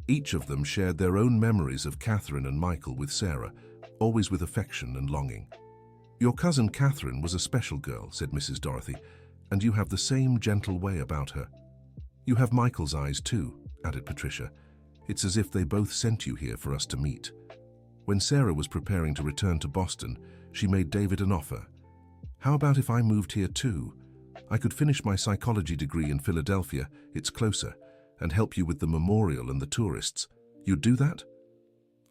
Each of them shared their own memories of Catherine and Michael with Sarah, always with affection and longing. "Your cousin Catherine was a special girl," said Mrs. Dorothy, "and you have the same gentle way about her." "You have Michael's eyes too," added Patricia. "It's as if they both sent you here for us to meet." When Sarah was preparing to return to Boston, she made David an offer. "How about if I moved here too? I could finish my psychology degree in Philadelphia, it's closer, and help you with the memorial and the tourists. You'd do that?"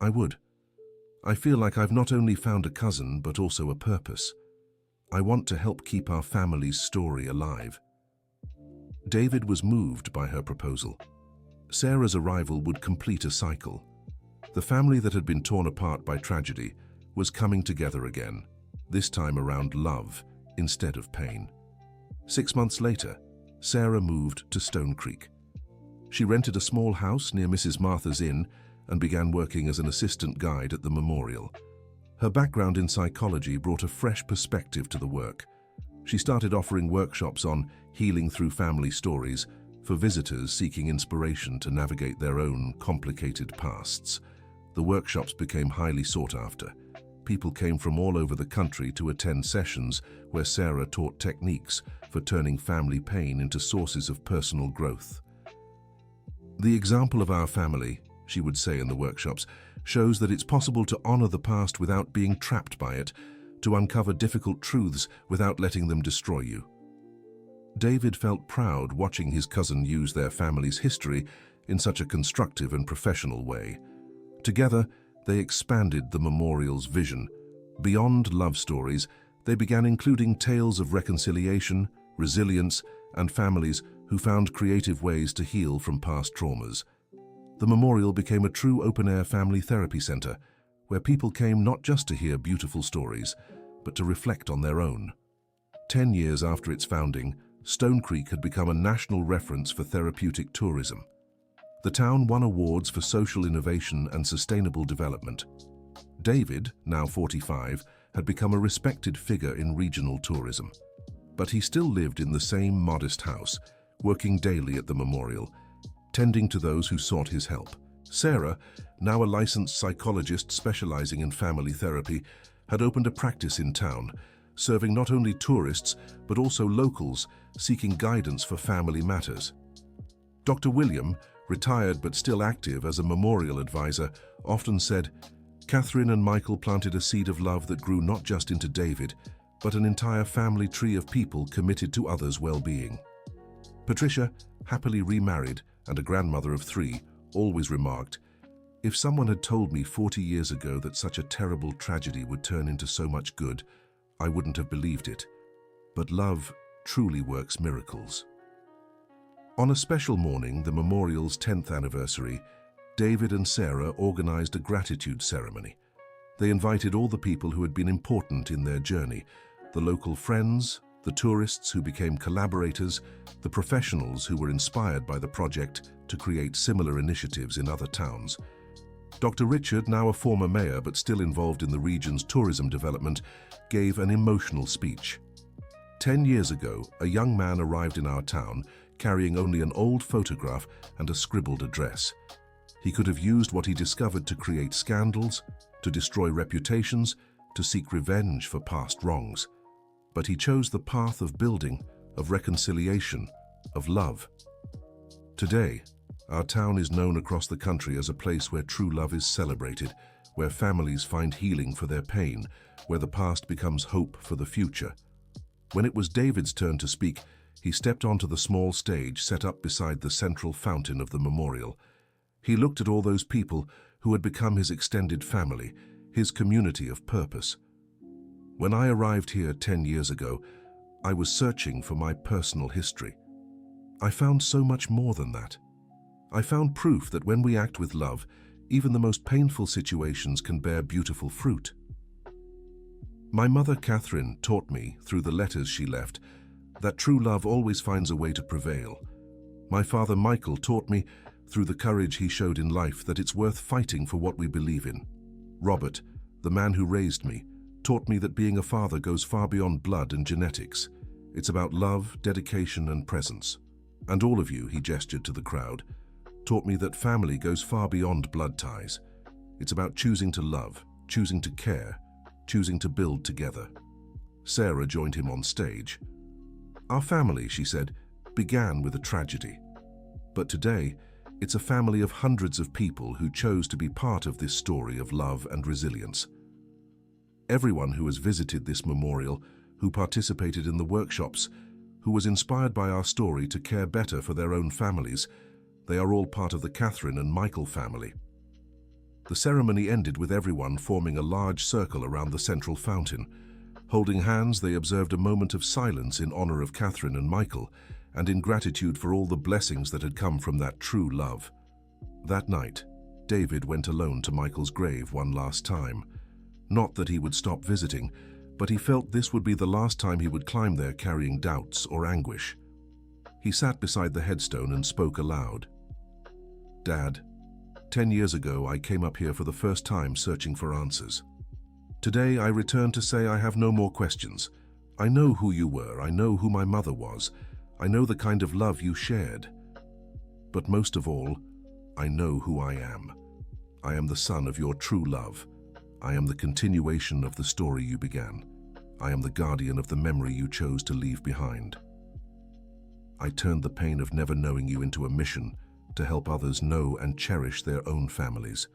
"I would. I feel like I've not only found a cousin, but also a purpose. I want to help keep our family's story alive." David was moved by her proposal. Sarah's arrival would complete a cycle. The family that had been torn apart by tragedy was coming together again, this time around love instead of pain. 6 months later, Sarah moved to Stone Creek. She rented a small house near Mrs. Martha's Inn and began working as an assistant guide at the memorial. Her background in psychology brought a fresh perspective to the work. She started offering workshops on healing through family stories for visitors seeking inspiration to navigate their own complicated pasts. The workshops became highly sought after. People came from all over the country to attend sessions where Sarah taught techniques for turning family pain into sources of personal growth. "The example of our family," she would say in the workshops, "shows that it's possible to honor the past without being trapped by it, to uncover difficult truths without letting them destroy you." David felt proud watching his cousin use their family's history in such a constructive and professional way. Together, they expanded the memorial's vision. Beyond love stories, they began including tales of reconciliation, resilience, and families who found creative ways to heal from past traumas. The memorial became a true open-air family therapy center, where people came not just to hear beautiful stories, but to reflect on their own. 10 years after its founding, Stone Creek had become a national reference for therapeutic tourism. The town won awards for social innovation and sustainable development. David, now 45, had become a respected figure in regional tourism. But he still lived in the same modest house, working daily at the memorial, tending to those who sought his help. Sarah, now a licensed psychologist specializing in family therapy, had opened a practice in town, serving not only tourists but also locals seeking guidance for family matters. Dr. William, retired but still active as a memorial advisor, often said, "Catherine and Michael planted a seed of love that grew not just into David, but an entire family tree of people committed to others' well-being." Patricia, happily remarried and a grandmother of 3, always remarked, "If someone had told me 40 years ago that such a terrible tragedy would turn into so much good, I wouldn't have believed it. But love truly works miracles." On a special morning, the memorial's 10th anniversary, David and Sarah organized a gratitude ceremony. They invited all the people who had been important in their journey, the local friends, the tourists who became collaborators, the professionals who were inspired by the project to create similar initiatives in other towns. Dr. Richard, now a former mayor but still involved in the region's tourism development, gave an emotional speech. 10 years ago, a young man arrived in our town carrying only an old photograph and a scribbled address. He could have used what he discovered to create scandals, to destroy reputations, to seek revenge for past wrongs. But he chose the path of building, of reconciliation, of love. Today, our town is known across the country as a place where true love is celebrated, where families find healing for their pain, where the past becomes hope for the future. When it was David's turn to speak, he stepped onto the small stage set up beside the central fountain of the memorial. He looked at all those people who had become his extended family, his community of purpose. When I arrived here 10 years ago, I was searching for my personal history. I found so much more than that. I found proof that when we act with love, even the most painful situations can bear beautiful fruit. My mother, Catherine, taught me, through the letters she left, that true love always finds a way to prevail. My father Michael taught me, through the courage he showed in life, that it's worth fighting for what we believe in. Robert, the man who raised me, taught me that being a father goes far beyond blood and genetics. It's about love, dedication, and presence. And all of you, he gestured to the crowd, taught me that family goes far beyond blood ties. It's about choosing to love, choosing to care, choosing to build together. Sarah joined him on stage. Our family, she said, began with a tragedy. But today, it's a family of hundreds of people who chose to be part of this story of love and resilience. Everyone who has visited this memorial, who participated in the workshops, who was inspired by our story to care better for their own families, they are all part of the Catherine and Michael family. The ceremony ended with everyone forming a large circle around the central fountain. Holding hands, they observed a moment of silence in honor of Catherine and Michael, and in gratitude for all the blessings that had come from that true love. That night, David went alone to Michael's grave one last time. Not that he would stop visiting, but he felt this would be the last time he would climb there carrying doubts or anguish. He sat beside the headstone and spoke aloud. "Dad, 10 years ago I came up here for the first time searching for answers. Today I return to say I have no more questions. I know who you were, I know who my mother was, I know the kind of love you shared. But most of all, I know who I am. I am the son of your true love. I am the continuation of the story you began. I am the guardian of the memory you chose to leave behind. I turned the pain of never knowing you into a mission to help others know and cherish their own families.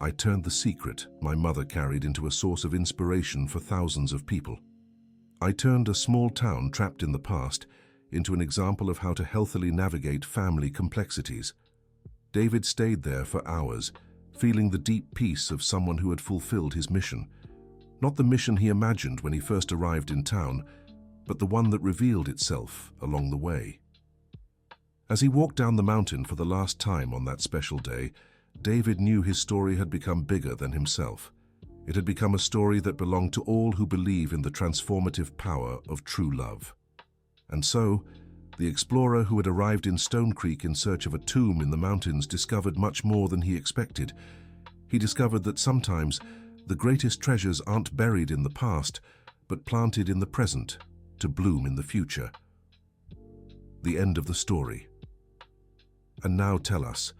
I turned the secret my mother carried into a source of inspiration for thousands of people. I turned a small town trapped in the past into an example of how to healthily navigate family complexities." David stayed there for hours, feeling the deep peace of someone who had fulfilled his mission. Not the mission he imagined when he first arrived in town, but the one that revealed itself along the way. As he walked down the mountain for the last time on that special day, David knew his story had become bigger than himself. It had become a story that belonged to all who believe in the transformative power of true love. And so, the explorer who had arrived in Stone Creek in search of a tomb in the mountains discovered much more than he expected. He discovered that sometimes the greatest treasures aren't buried in the past, but planted in the present to bloom in the future. The end of the story. And now tell us,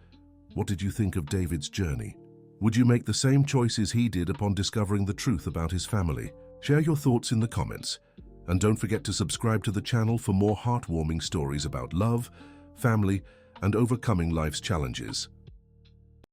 what did you think of David's journey? Would you make the same choices he did upon discovering the truth about his family? Share your thoughts in the comments. And don't forget to subscribe to the channel for more heartwarming stories about love, family, and overcoming life's challenges.